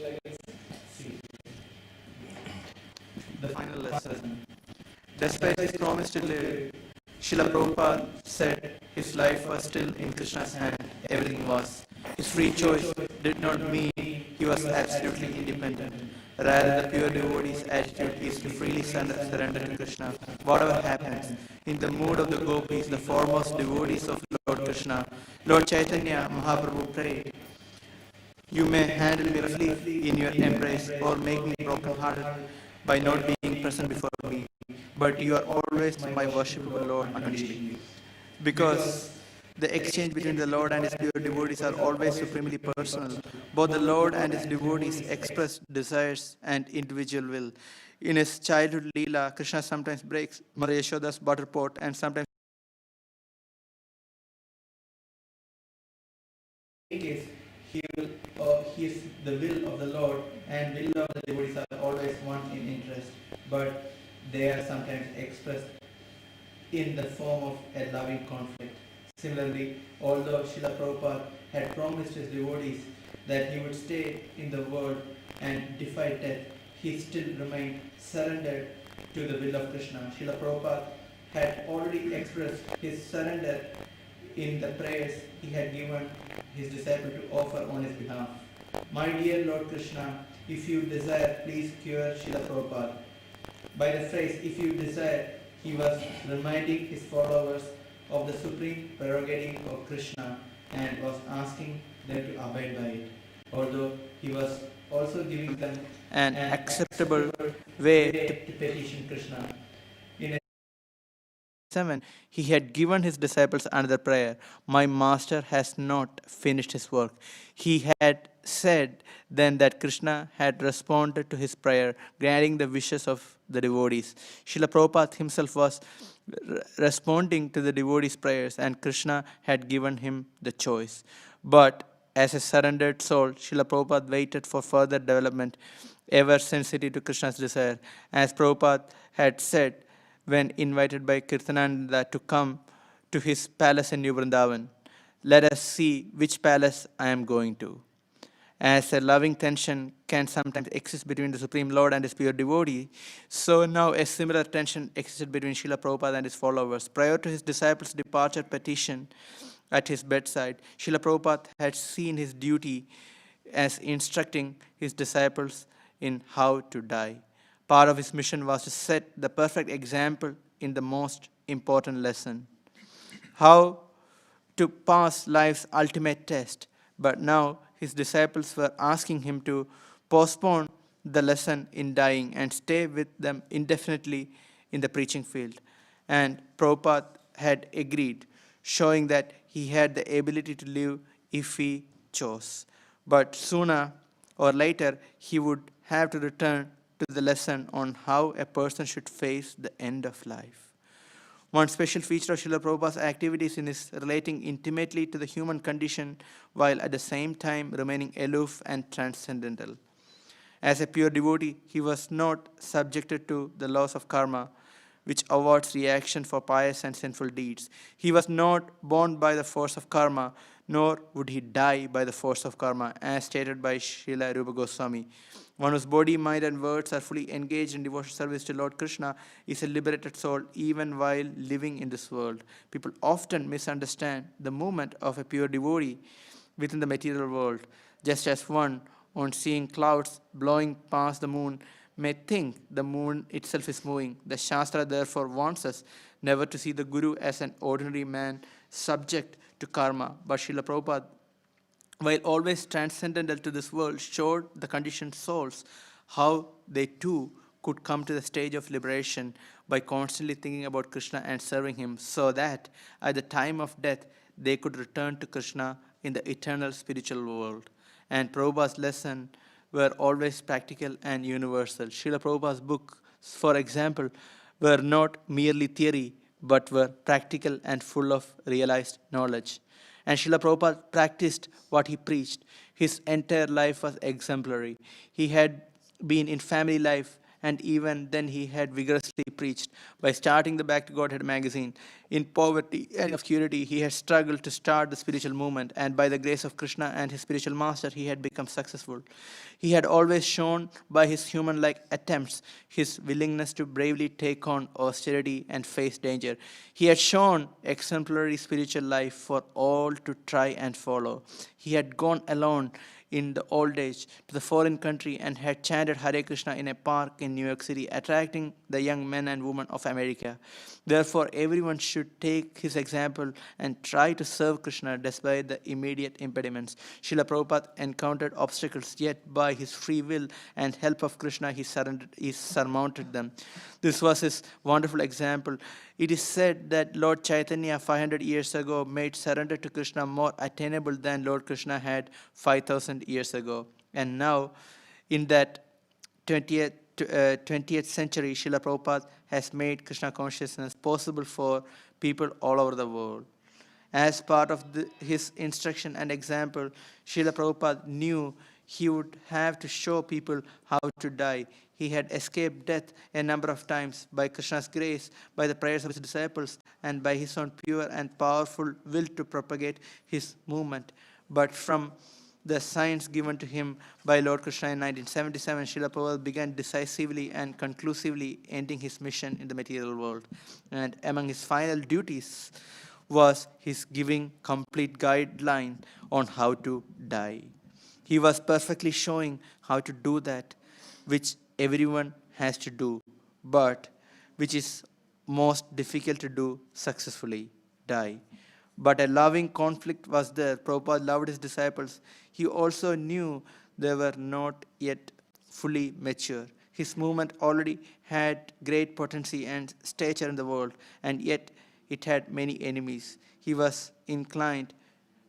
like See. The final lesson. Despite his promise to live, Srila Prabhupada said his life was still in Krishna's hand. Everything was. His free choice did not mean he was absolutely independent. Rather, the pure devotee's attitude is to freely surrender to Krishna, whatever happens. In the mood of the gopis, the foremost devotees of Lord Krishna, Lord Chaitanya Mahaprabhu prayed, "You may handle me roughly in your embrace or make me broken-hearted by not being present before me, but you are always my worshipable Lord unconditionally." Because the exchange between the Lord and his pure devotees are always supremely personal. Both the Lord and his devotees express desires and individual will. In his childhood Leela, Krishna sometimes breaks Mother Yashoda's butter pot and sometimes he is the will of the Lord and will of the devotees are always one in interest, but they are sometimes expressed in the form of a loving conflict. Similarly, although Srila Prabhupada had promised his devotees that he would stay in the world and defy death, he still remained surrendered to the will of Krishna. Srila Prabhupada had already expressed his surrender in the prayers he had given his disciple to offer on his behalf. "My dear Lord Krishna, if you desire, please cure Srila Prabhupada." By the phrase, "if you desire," he was reminding his followers of the supreme prerogative of Krishna and was asking them to abide by it. Although he was also giving them an acceptable way to petition Krishna. In 7, he had given his disciples another prayer. "My master has not finished his work." He had said then that Krishna had responded to his prayer, granting the wishes of the devotees. Srila Prabhupada himself was responding to the devotees' prayers, and Krishna had given him the choice. But as a surrendered soul, Srila Prabhupada waited for further development, ever sensitive to Krishna's desire. As Prabhupada had said when invited by Kirtananda to come to his palace in New Vrindavan, "Let us see which palace I am going to." As a loving tension can sometimes exist between the Supreme Lord and his pure devotee, so now a similar tension existed between Srila Prabhupada and his followers. Prior to his disciples' departure petition at his bedside, Srila Prabhupada had seen his duty as instructing his disciples in how to die. Part of his mission was to set the perfect example in the most important lesson, how to pass life's ultimate test. But now his disciples were asking him to postpone the lesson in dying and stay with them indefinitely in the preaching field. And Prabhupada had agreed, showing that he had the ability to live if he chose. But sooner or later, he would have to return to the lesson on how a person should face the end of life. One special feature of Srila Prabhupada's activities is relating intimately to the human condition while at the same time remaining aloof and transcendental. As a pure devotee, he was not subjected to the laws of karma, which awards reaction for pious and sinful deeds. He was not born by the force of karma, nor would he die by the force of karma, as stated by Srila Rupa Goswami. One whose body, mind, and words are fully engaged in devotional service to Lord Krishna is a liberated soul even while living in this world. People often misunderstand the movement of a pure devotee within the material world, just as one, on seeing clouds blowing past the moon, may think the moon itself is moving. The Shastra therefore warns us never to see the Guru as an ordinary man subject to karma. But Srila Prabhupada, while always transcendental to this world, showed the conditioned souls how they too could come to the stage of liberation by constantly thinking about Krishna and serving him, so that at the time of death they could return to Krishna in the eternal spiritual world. And Prabhupada's lessons were always practical and universal. Srila Prabhupada's books, for example, were not merely theory, but were practical and full of realized knowledge. And Srila Prabhupada practiced what he preached. His entire life was exemplary. He had been in family life, and even then he had vigorously preached. By starting the Back to Godhead magazine, in poverty and obscurity, he had struggled to start the spiritual movement, and by the grace of Krishna and his spiritual master, he had become successful. He had always shown by his human-like attempts his willingness to bravely take on austerity and face danger. He had shown exemplary spiritual life for all to try and follow. He had gone alone in the old age to the foreign country and had chanted Hare Krishna in a park in New York City, attracting the young men and women of America. Therefore, everyone should take his example and try to serve Krishna despite the immediate impediments. Srila Prabhupada encountered obstacles, yet by his free will and help of Krishna, he surmounted them. This was his wonderful example. It is said that Lord Chaitanya 500 years ago made surrender to Krishna more attainable than Lord Krishna had 5,000 years ago. And now, in that 20th century, Srila Prabhupada has made Krishna consciousness possible for people all over the world. As part of his instruction and example, Srila Prabhupada knew he would have to show people how to die. He had escaped death a number of times by Krishna's grace, by the prayers of his disciples, and by his own pure and powerful will to propagate his movement. But from the signs given to him by Lord Krishna in 1977, Srila Prabhupada began decisively and conclusively ending his mission in the material world. And among his final duties was his giving complete guideline on how to die. He was perfectly showing how to do that, which everyone has to do, but which is most difficult to do successfully, die. But a loving conflict was there. Prabhupada loved his disciples. He also knew they were not yet fully mature. His movement already had great potency and stature in the world, and yet it had many enemies. He was inclined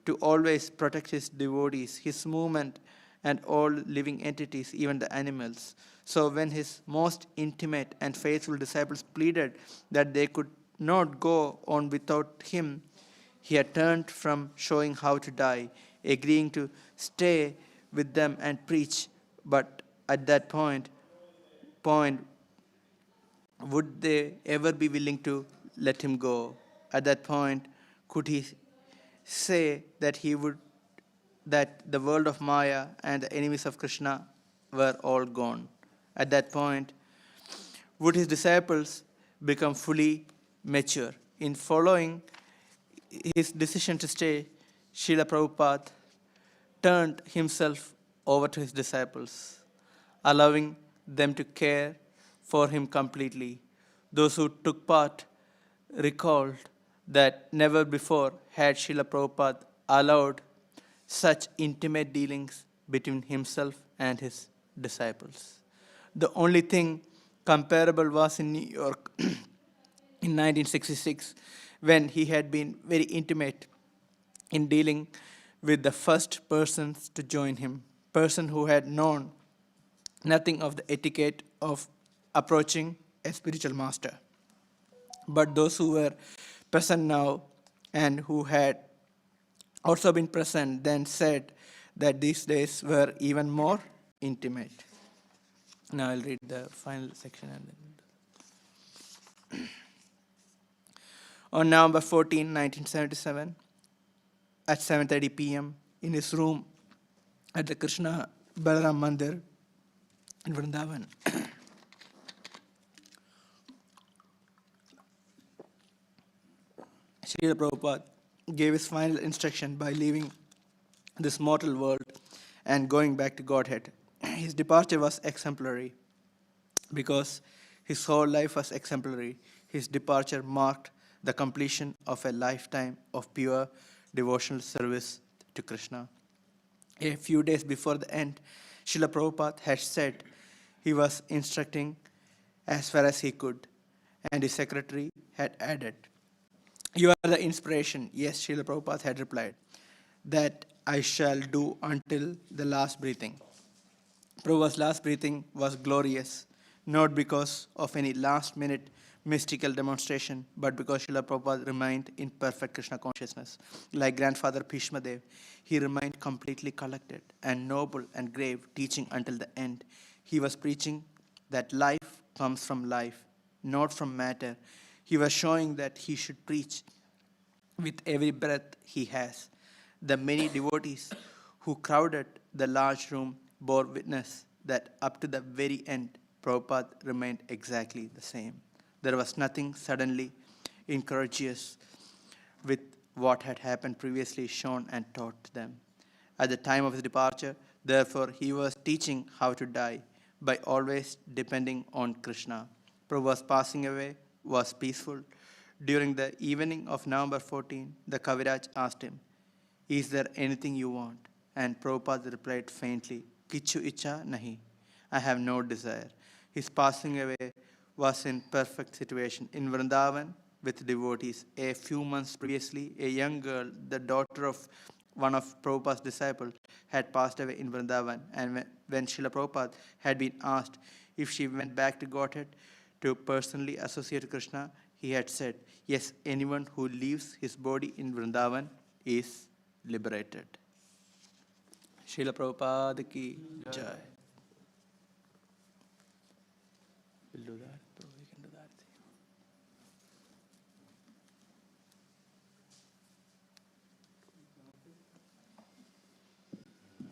to always protect his devotees, his movement, and all living entities, even the animals. So when his most intimate and faithful disciples pleaded that they could not go on without him, he had turned from showing how to die, agreeing to stay with them and preach. But at that point, would they ever be willing to let him go? At that point, could he say that that the world of Maya and the enemies of Krishna were all gone? At that point, would his disciples become fully mature? In following his decision to stay, Srila Prabhupada turned himself over to his disciples, allowing them to care for him completely. Those who took part recalled that never before had Srila Prabhupada allowed such intimate dealings between himself and his disciples. The only thing comparable was in New York in 1966, when he had been very intimate in dealing with the first persons to join him, person who had known nothing of the etiquette of approaching a spiritual master. But those who were present now and who had also been present then said that these days were even more intimate. Now I'll read the final section. On November 14, 1977, at 7:30 p.m., in his room at the Krishna Balaram Mandir in Vrindavan, Srila Prabhupada gave his final instruction by leaving this mortal world and going back to Godhead. His departure was exemplary because his whole life was exemplary. His departure marked the completion of a lifetime of pure devotional service to Krishna. A few days before the end, Srila Prabhupada had said he was instructing as far as he could, and his secretary had added, "You are the inspiration." Yes, Srila Prabhupada had replied, "that I shall do until the last breathing." Prabhupada's last breathing was glorious, not because of any last minute mystical demonstration, but because Srila Prabhupada remained in perfect Krishna consciousness. Like Grandfather Bhishma Dev, he remained completely collected and noble and grave, teaching until the end. He was preaching that life comes from life, not from matter. He was showing that he should preach with every breath he has. The many devotees who crowded the large room bore witness that up to the very end, Prabhupada remained exactly the same. There was nothing suddenly incourageous with what had happened previously shown and taught to them. At the time of his departure, therefore, he was teaching how to die by always depending on Krishna. Prabhupada's passing away was peaceful. During the evening of November 14, the Kaviraj asked him, "Is there anything you want?" And Prabhupada replied faintly, "Kichu icha nahi." I have no desire. His passing away was in perfect situation in Vrindavan with devotees. A few months previously, a young girl, the daughter of one of Prabhupada's disciples, had passed away in Vrindavan. And when Srila Prabhupada had been asked if she went back to Godhead to personally associate Krishna, he had said, "Yes, anyone who leaves his body in Vrindavan is liberated." Srila Prabhupada ki jai. We'll do that. We can do that.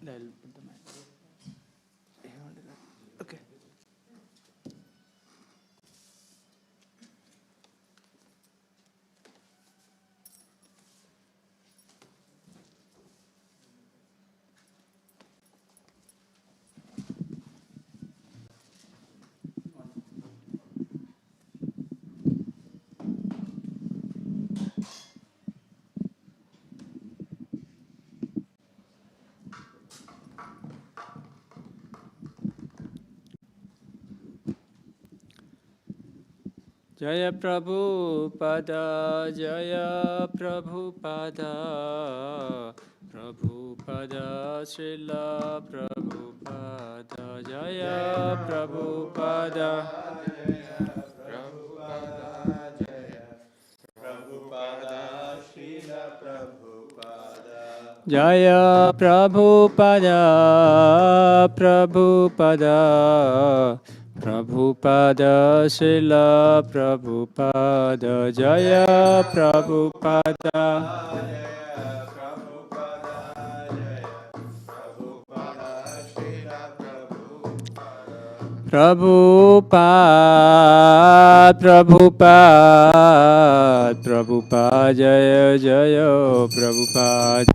I'll put the mic. You want to do that? Okay. Jaya Prabhupada, Jaya Prabhupada, Prabhupada, Srila Prabhupada, Jaya Prabhupada, Jaya Prabhupada, Prabhupada, Prabhupada, Srila Prabhupada, Jaya Prabhupada. Prabhupada, Prabhupada, Prabhupada, Jaya Jaya Prabhupada.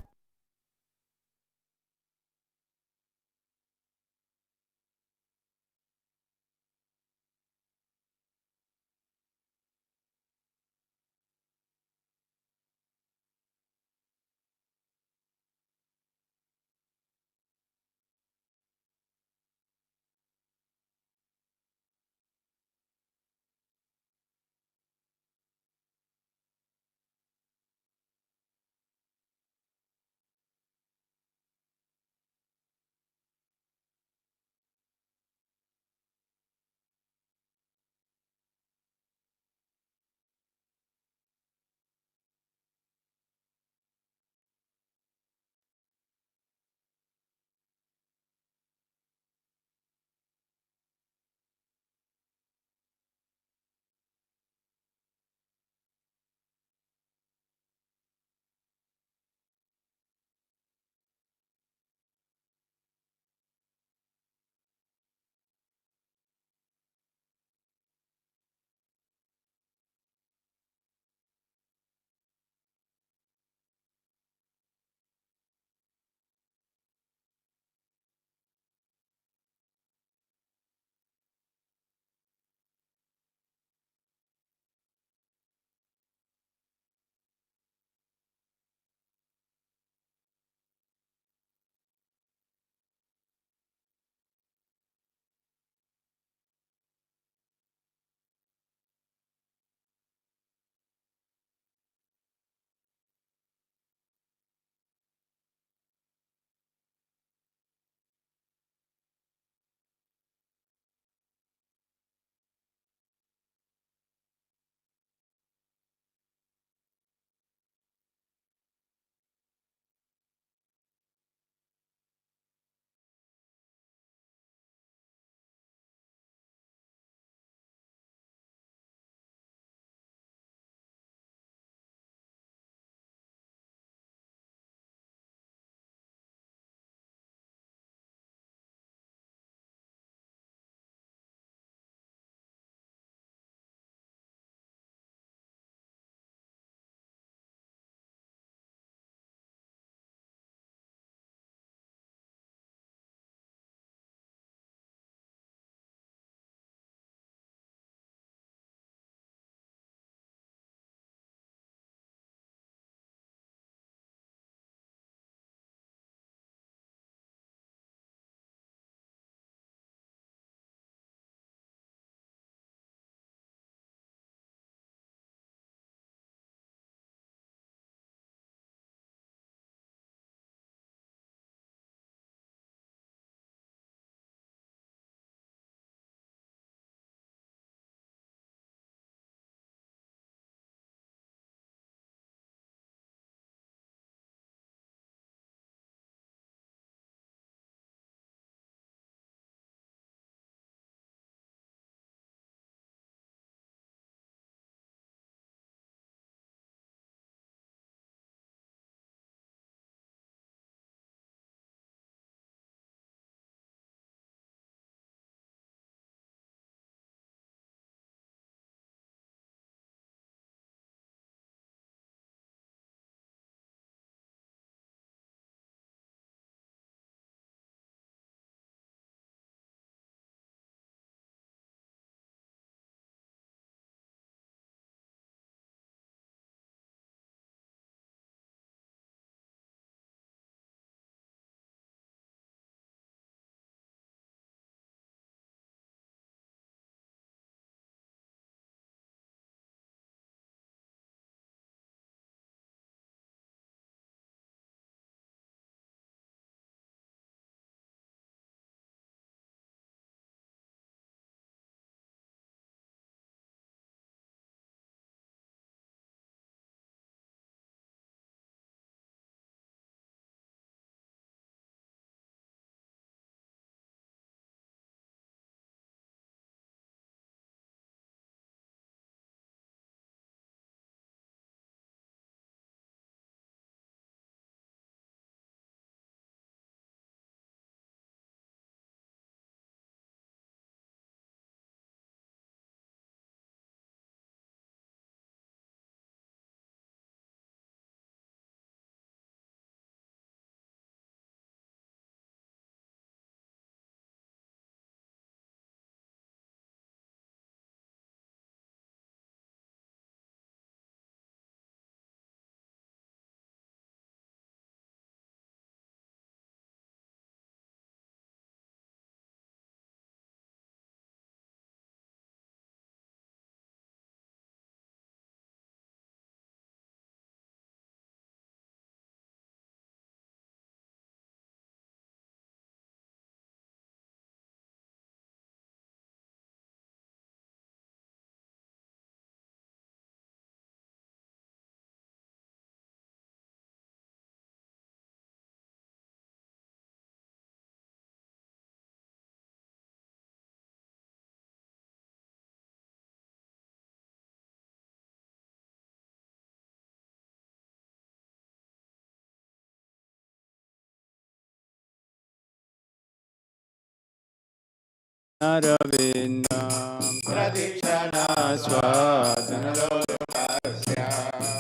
Charanarvindam Pradikshana Swadhanalokasya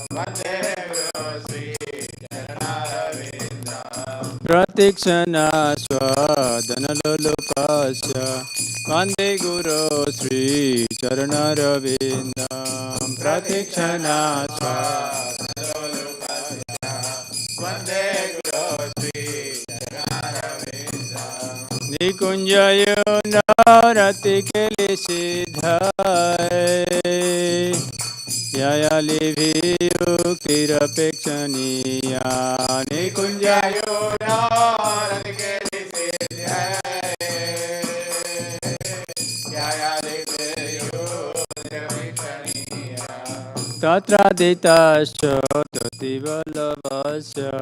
Vande Guru Sri Charanarvindam Pratikshana Swadhanalokasya Vande Guru Sri Charanarvindam Pratikshana Swadhanalokasya Vande Guru Sri Nikunjayo Arati Keli Siddhai Yaya Livhiyu Kirapekshaniya Nikunjayo Arati Keli Siddhai Yaya Livhiyu Kirapekshaniya Tatra Ditasya Tativalavasya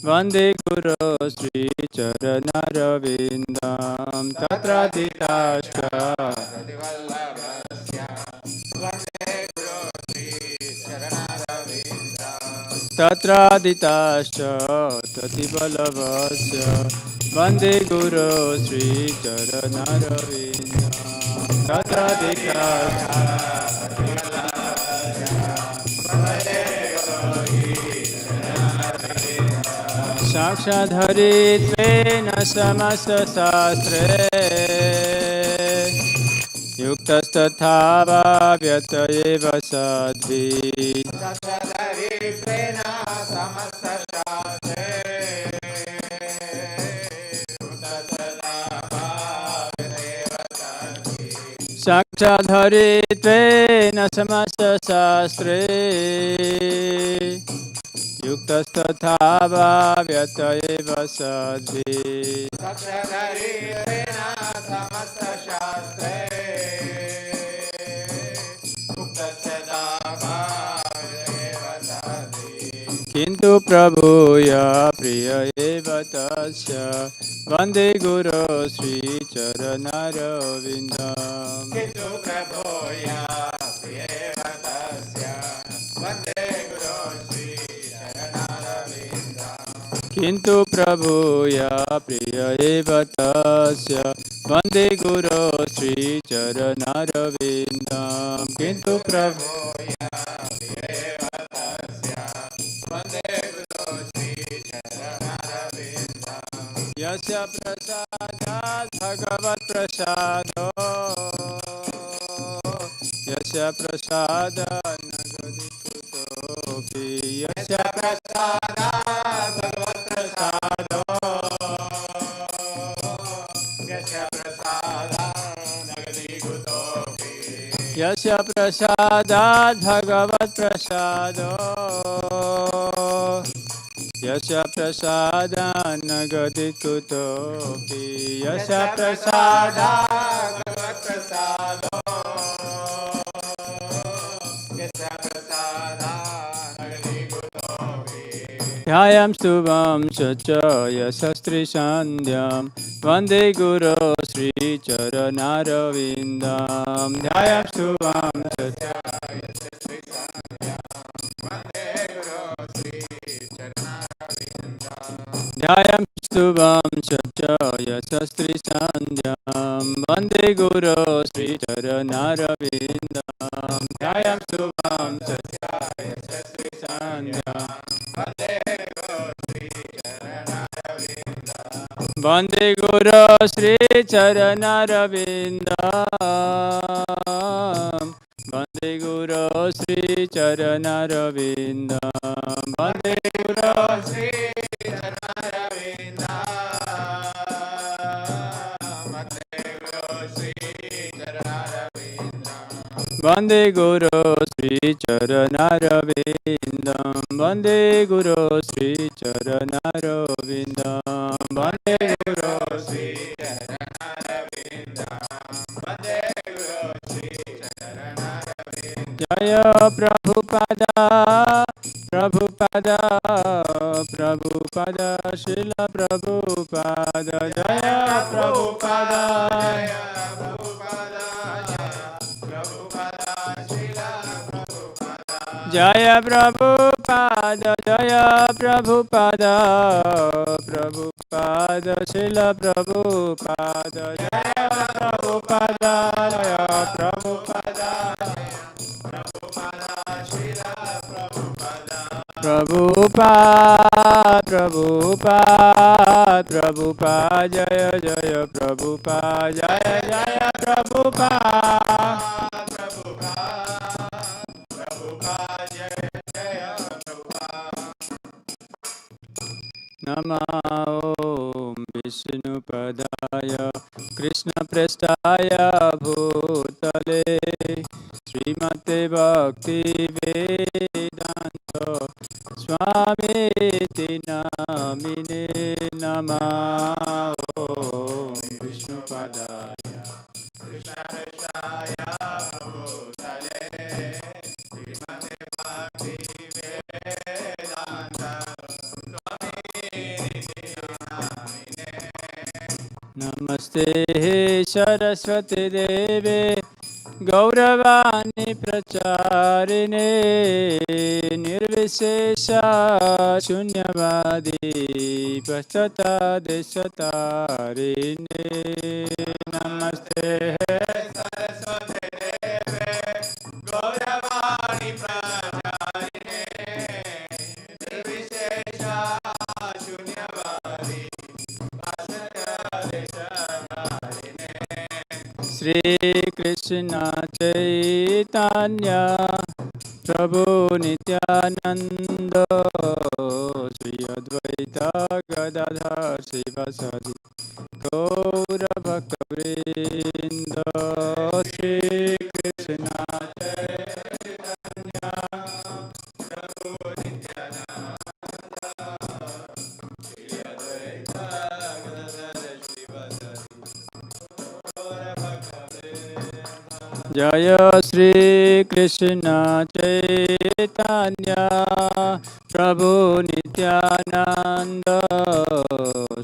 Vande Guru Sri Charanarvindam Tatra Ditasya Tativalavasya Vande Guru Sri Charanarvindam Tatra Ditasya Tativalavasya Vande Guru Sri Charanarvindam Tatra Ditasya Sakshat Haritve Samasta Sastre Yuktastatthava Vyatayeva Sadvi Sakshat Haritve Samasta Sastre Yuktastatthava Vyatayeva Sadvi Sakshat Haritve Samasta Sastre Yuktastatthava Vyatayeva Sadvi Sakshadarena Samasta Shastre Yuktastatthava Vyatayeva Sadvi Kintu Prabhuya Priya Eva Tasya Vande Guru Sri Charanarvindam Kintu Prabhuya Priya Eva Tasya Vande Guru Sri Kintu Prabhuya Priya Eva Tasya Vande Guru Sri Charanarvindam Kintu Prabhuya Priya Eva Tasya Vande Guru Sri Charanarvindam Yasya Prasadat Bhagavat Prasado Yasya Prasadat Nagadikutopi Yasya Prasadat Bhagavat Prasado Yasya Prasadat Nagadikutopi Yasya Prasadat Bhagavat Prasado Yasya Prasadat Nagadikutopi Yasya Prasadat Bhagavat Prasado Dhyayam Stubham Sacha Yasastri Sandhyam Vande Guru Sri Charanarvindam Dhyayam Stubham Sacha Yasastri Sandhyam Vande Guru Sri Charanarvindam Dhyayam Stubham Sacha Yasastri Sandhyam Vande Guru Sri Charanarvindam Dhyayam Stubham Sacha Yasastri Sandhyam Vande Guru Sri Charanarvindam Vande Guru Sri Charanarvindam Vande Guru Sri Charanarvindam Vande Guru Sri Charanarvindam Vande Guru Sri Charanarvindam Vande Guru Sri Charanarvindam Vande Guru Sri Charanarvindam Jaya Prabhupada Prabhupada Prabhupada Srila Prabhupada Jaya Prabhupada Jaya Prabhupada Jaya Prabhupada Prabhupada Jaya Prabhupada Prabhupada Srila Prabhupada Jaya Prabhupada Jaya Prabhupada Prabhupada Prabhupada Prabhupada Jaya Jaya Prabhupada Jaya Jaya Prabhupada Nama Om Vishnupadaya Krishna Prestaya Bhutale Srimate Bhaktivedanta Swami Namine Nama Om Vishnupadaya Krishna Prestaya Bhutale Srimate Bhaktivedanta Namaste Saraswati Deve Gauravani Pracharine Nirvishesha Shunyavadi Pashtata Deshatarine Namaste Saraswati Deve Gauravani Pracharine Nirvishesha Shunyavadi Shri Krishna Chaitanya Prabhu Nityananda Shri Advaita Gadadhar Sivasadi Gaura Bhaktivinoda Shri Krishna Chaitanya Prabhu Nityananda Shri Advaita Gadadhar Sivasadi Jaya Shri Krishna Chaitanya Prabhu Nityananda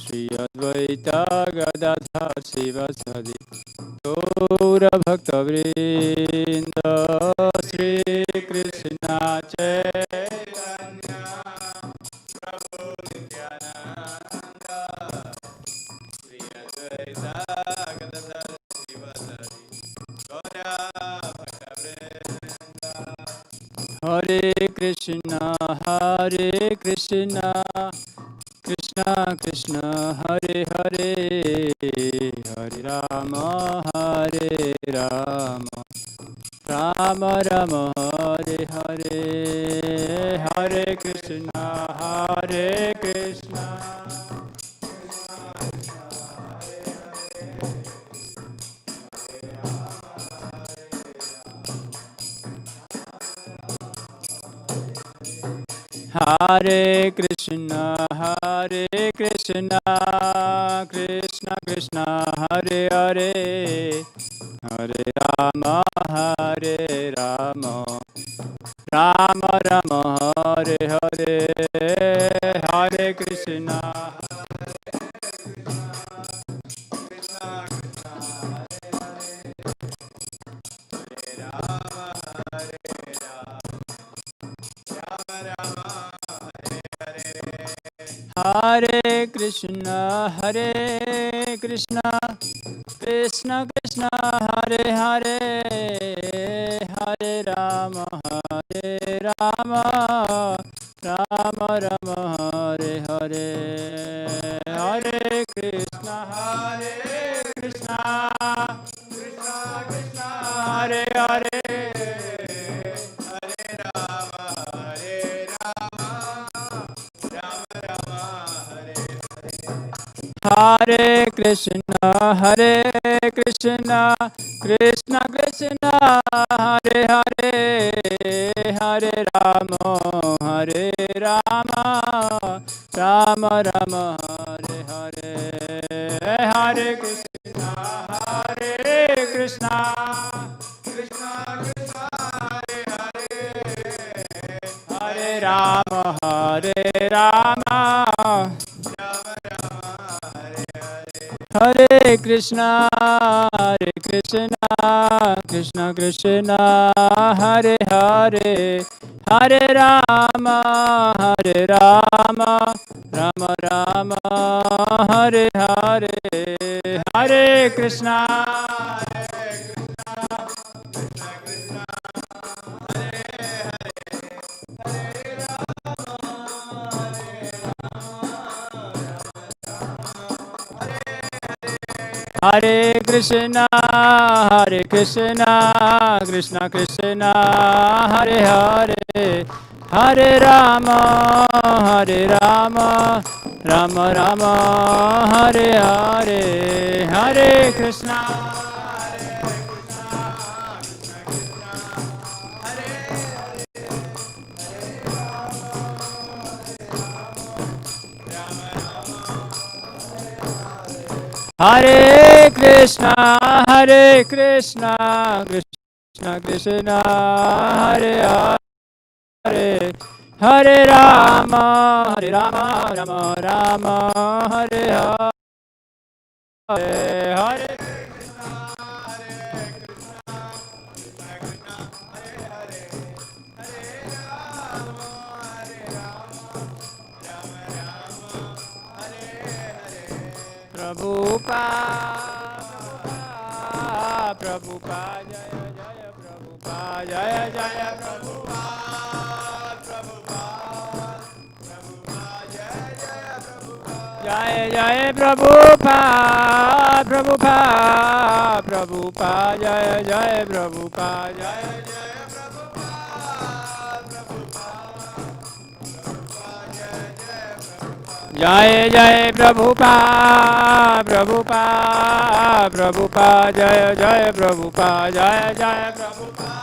Shri Advaita Gadadhar Sivasadi Gaura Bhaktivinoda Shri Krishna Chaitanya Prabhu Nityananda Shri Advaita Gadadhar Sivasadi Hare Krishna Krishna Krishna Hare Hare Hare Rama Hare Rama Rama Rama Hare Hare Hare Krishna Hare Krishna Krishna Krishna Hare Hare Hare Rama Hare Rama Rama Rama Hare Hare Hare Krishna Hare Krishna Krishna Krishna Hare Hare Hare Rama Rama Rama Hare Hare Hare Krishna Krishna Krishna Hare Hare Hare Rama Hare Krishna Krishna Krishna Hare Hare Hare Rama Rama Rama Hare Hare Hare Krishna Krishna Krishna Hare Hare Hare Rama Rama Hare Krishna Krishna Krishna Hare Hare Hare Rama, Hare Rama, Rama Rama, Hare Hare, Hare Krishna, Hare Krishna, Hare Krishna, Krishna Krishna, Hare Hare, Hare Rama, Hare Rama, Rama Rama, Hare Hare, Hare Krishna, Hare Krishna, Hare Krishna, Krishna Krishna, Hare Hare, Hare Rama, Hare Rama, Rama Rama, Hare Hare, Hare Prabhupada, Prabhupada, Jaya Jaya Prabhupada, Jaya Jaya Prabhupada, Jaya Jaya Prabhupada, Prabhupada, Prabhupada, Jaya Jaya Prabhupada, Jaya Jai Jai Prabhupada, Prabhupada, Prabhupada, Jai Jai Prabhupada, Jai Jai Prabhupada,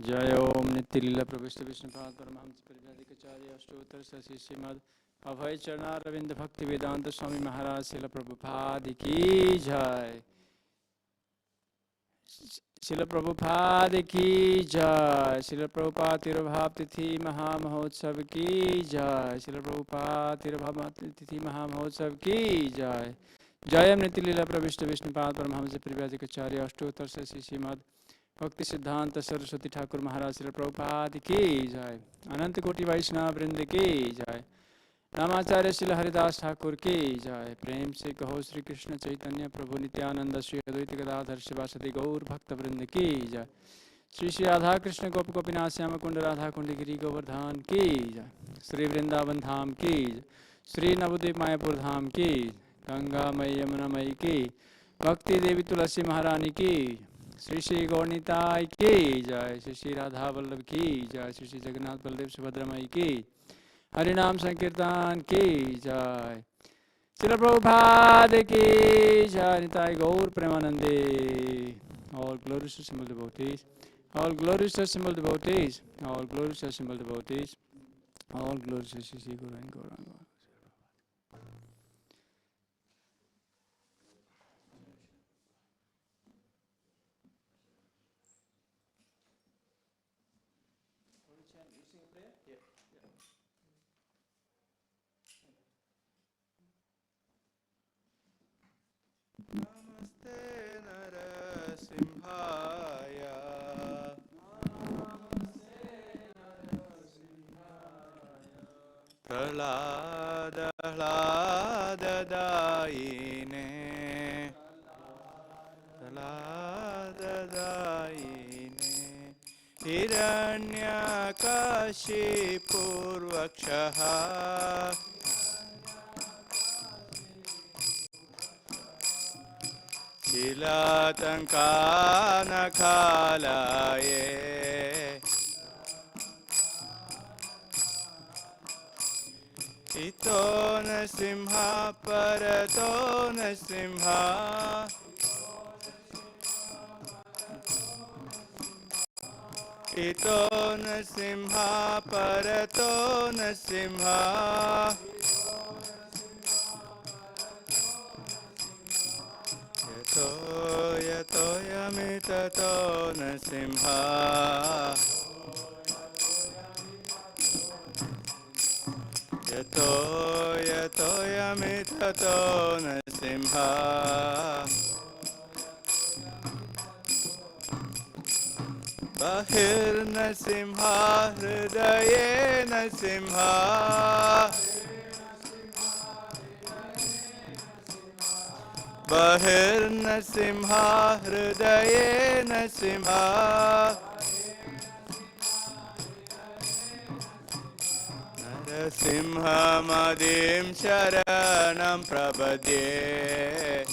Jai Om Nitya Lila Prabhupada Vishnu Pad Paramahamsa Parivadikacharya Ashtotar Sasi Śrīmad Abhay Charana Ravinda Bhaktivedanta Swami Maharaj Srila Prabhupada ki Jai. Srila Prabhupada ki Jai, Srila Prabhupada Tirabhav Tithi Maha Mahotsav ki Jai, Srila Prabhupada Tirabhav Tithi Maha Mahotsav ki Jai. Jayam Nitya Lila Prabhupada Vishnu Pad Paramahamsa Parivadikacharya Ashtotar Sasi Śrīmad Bhakti Siddhanta Saraswati Thakur Maharaj Srila Prabhupada ki Jai. Ananta Koti Vaishnava Vrinda ki Jai. Namacharya Srila Haridas Thakur ki Jai. Prem se kaho Shri Krishna Chaitanya Prabhu Nityananda Shri Advaita Gadadhar Shivasati Gaur Bhakta Vrinda ki Jai. Shri Shri Radha Krishna Gopi Gopinath Syama Kunda Radha Kundi Giri Govardhan ki Jai. Shri Vrindavan Dham ki Jai. Shri Navadvip Mayapur Dham ki Jai. Ganga Mai Yamuna Mai ki Bhakti Devi Tulasi Maharani ki Shri Shri Gaurnitai ki Jai. Shri Shri Radha Vallabh ki Jai. Shri Shri Jagannath Baldev Subhadra Mai ki Harinam Sankirtan ki Jai. Srila Prabhupada ki Jai. Nitai Gaur Premanande. All glories to assembled devotees. All glories to assembled devotees. All glories to assembled devotees. All glories to Shri Shri Gauranga Gauranga. Namaste Narasimhaya. Prahlada Hlada Daine. Prahlada Daine. Hiranyakashipurvakshaha. Shilatankanakalaye. Ito Nasimha Parato Nasimha. Ito Nasimha Parato Nasimha. Yato yamitato Nasimha. Yato yamitato Nasimha. Bahirnasimha hridaye nasimha Bahirnasimha hridaye nasimha Narasimha madim sharanam prabhadye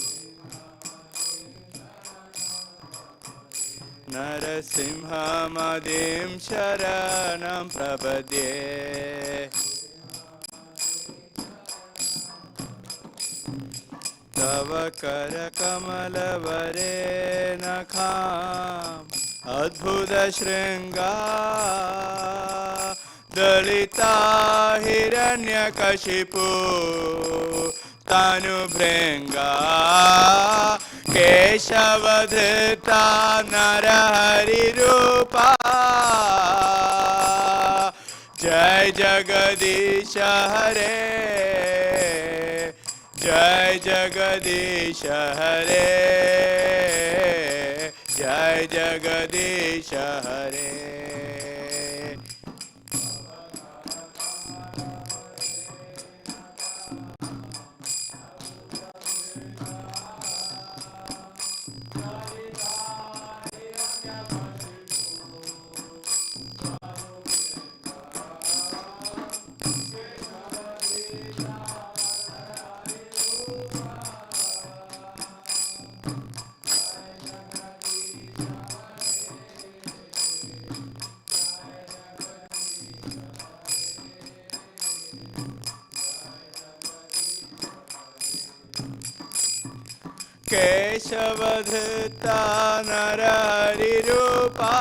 Narasimha madim sharanam prabhadye Tava kara kamala vare nakham Adbhuta shringa Dalita hiranyakashipu Tanu bhringa Keshavadhita narahari rupa Jai Jagadisha Hare Jai Jagadisha Hare Jai Jagadisha Hare Keshavadhita narahari rupa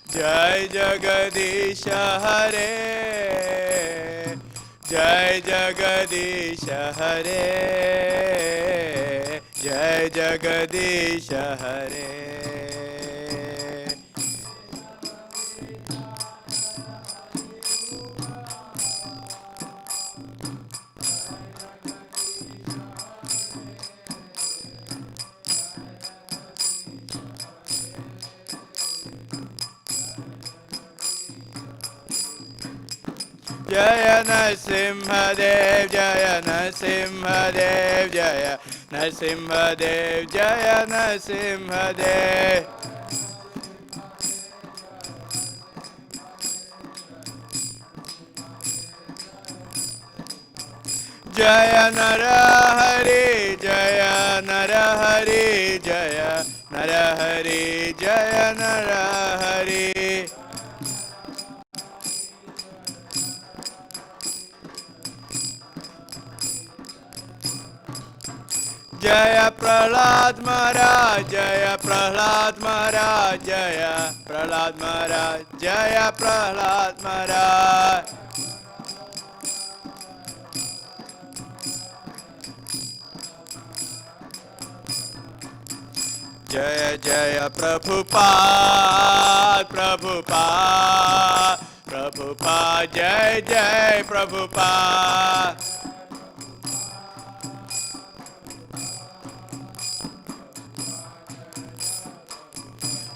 Jai Jagadisha Hare Jai Jagadisha Hare Jai Jagadisha Hare Jaya Narasimhadev, Jaya Narasimhadev, Jaya Narasimhadev, Jaya Narasimhadev. Jaya Narahari, Jaya Narahari, Jaya Narahari, Jaya Narahari. Jaya Prahlad Maharaj, Jaya Prahlad Maharaj, Jaya Prahlad Maharaj, Jaya Prahlad Maharaj. Jaya Jaya Prabhupada, Prabhupada, Prabhupada, Jai Jai Prabhupada.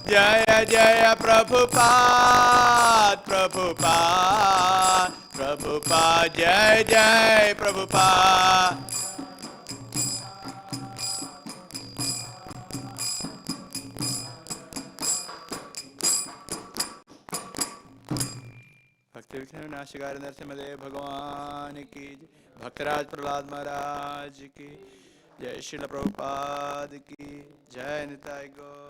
Jaya Jaya Prabhupada, Prabhupada, Prabhupada, Jai Jai Prabhupada. Bhaktivedanta Nashikara Narasimhadev Bhagavan ki Bhaktiraj Prahlad Maharaj ki Jai Srila Prabhupada ki Jai Nitai Gaur.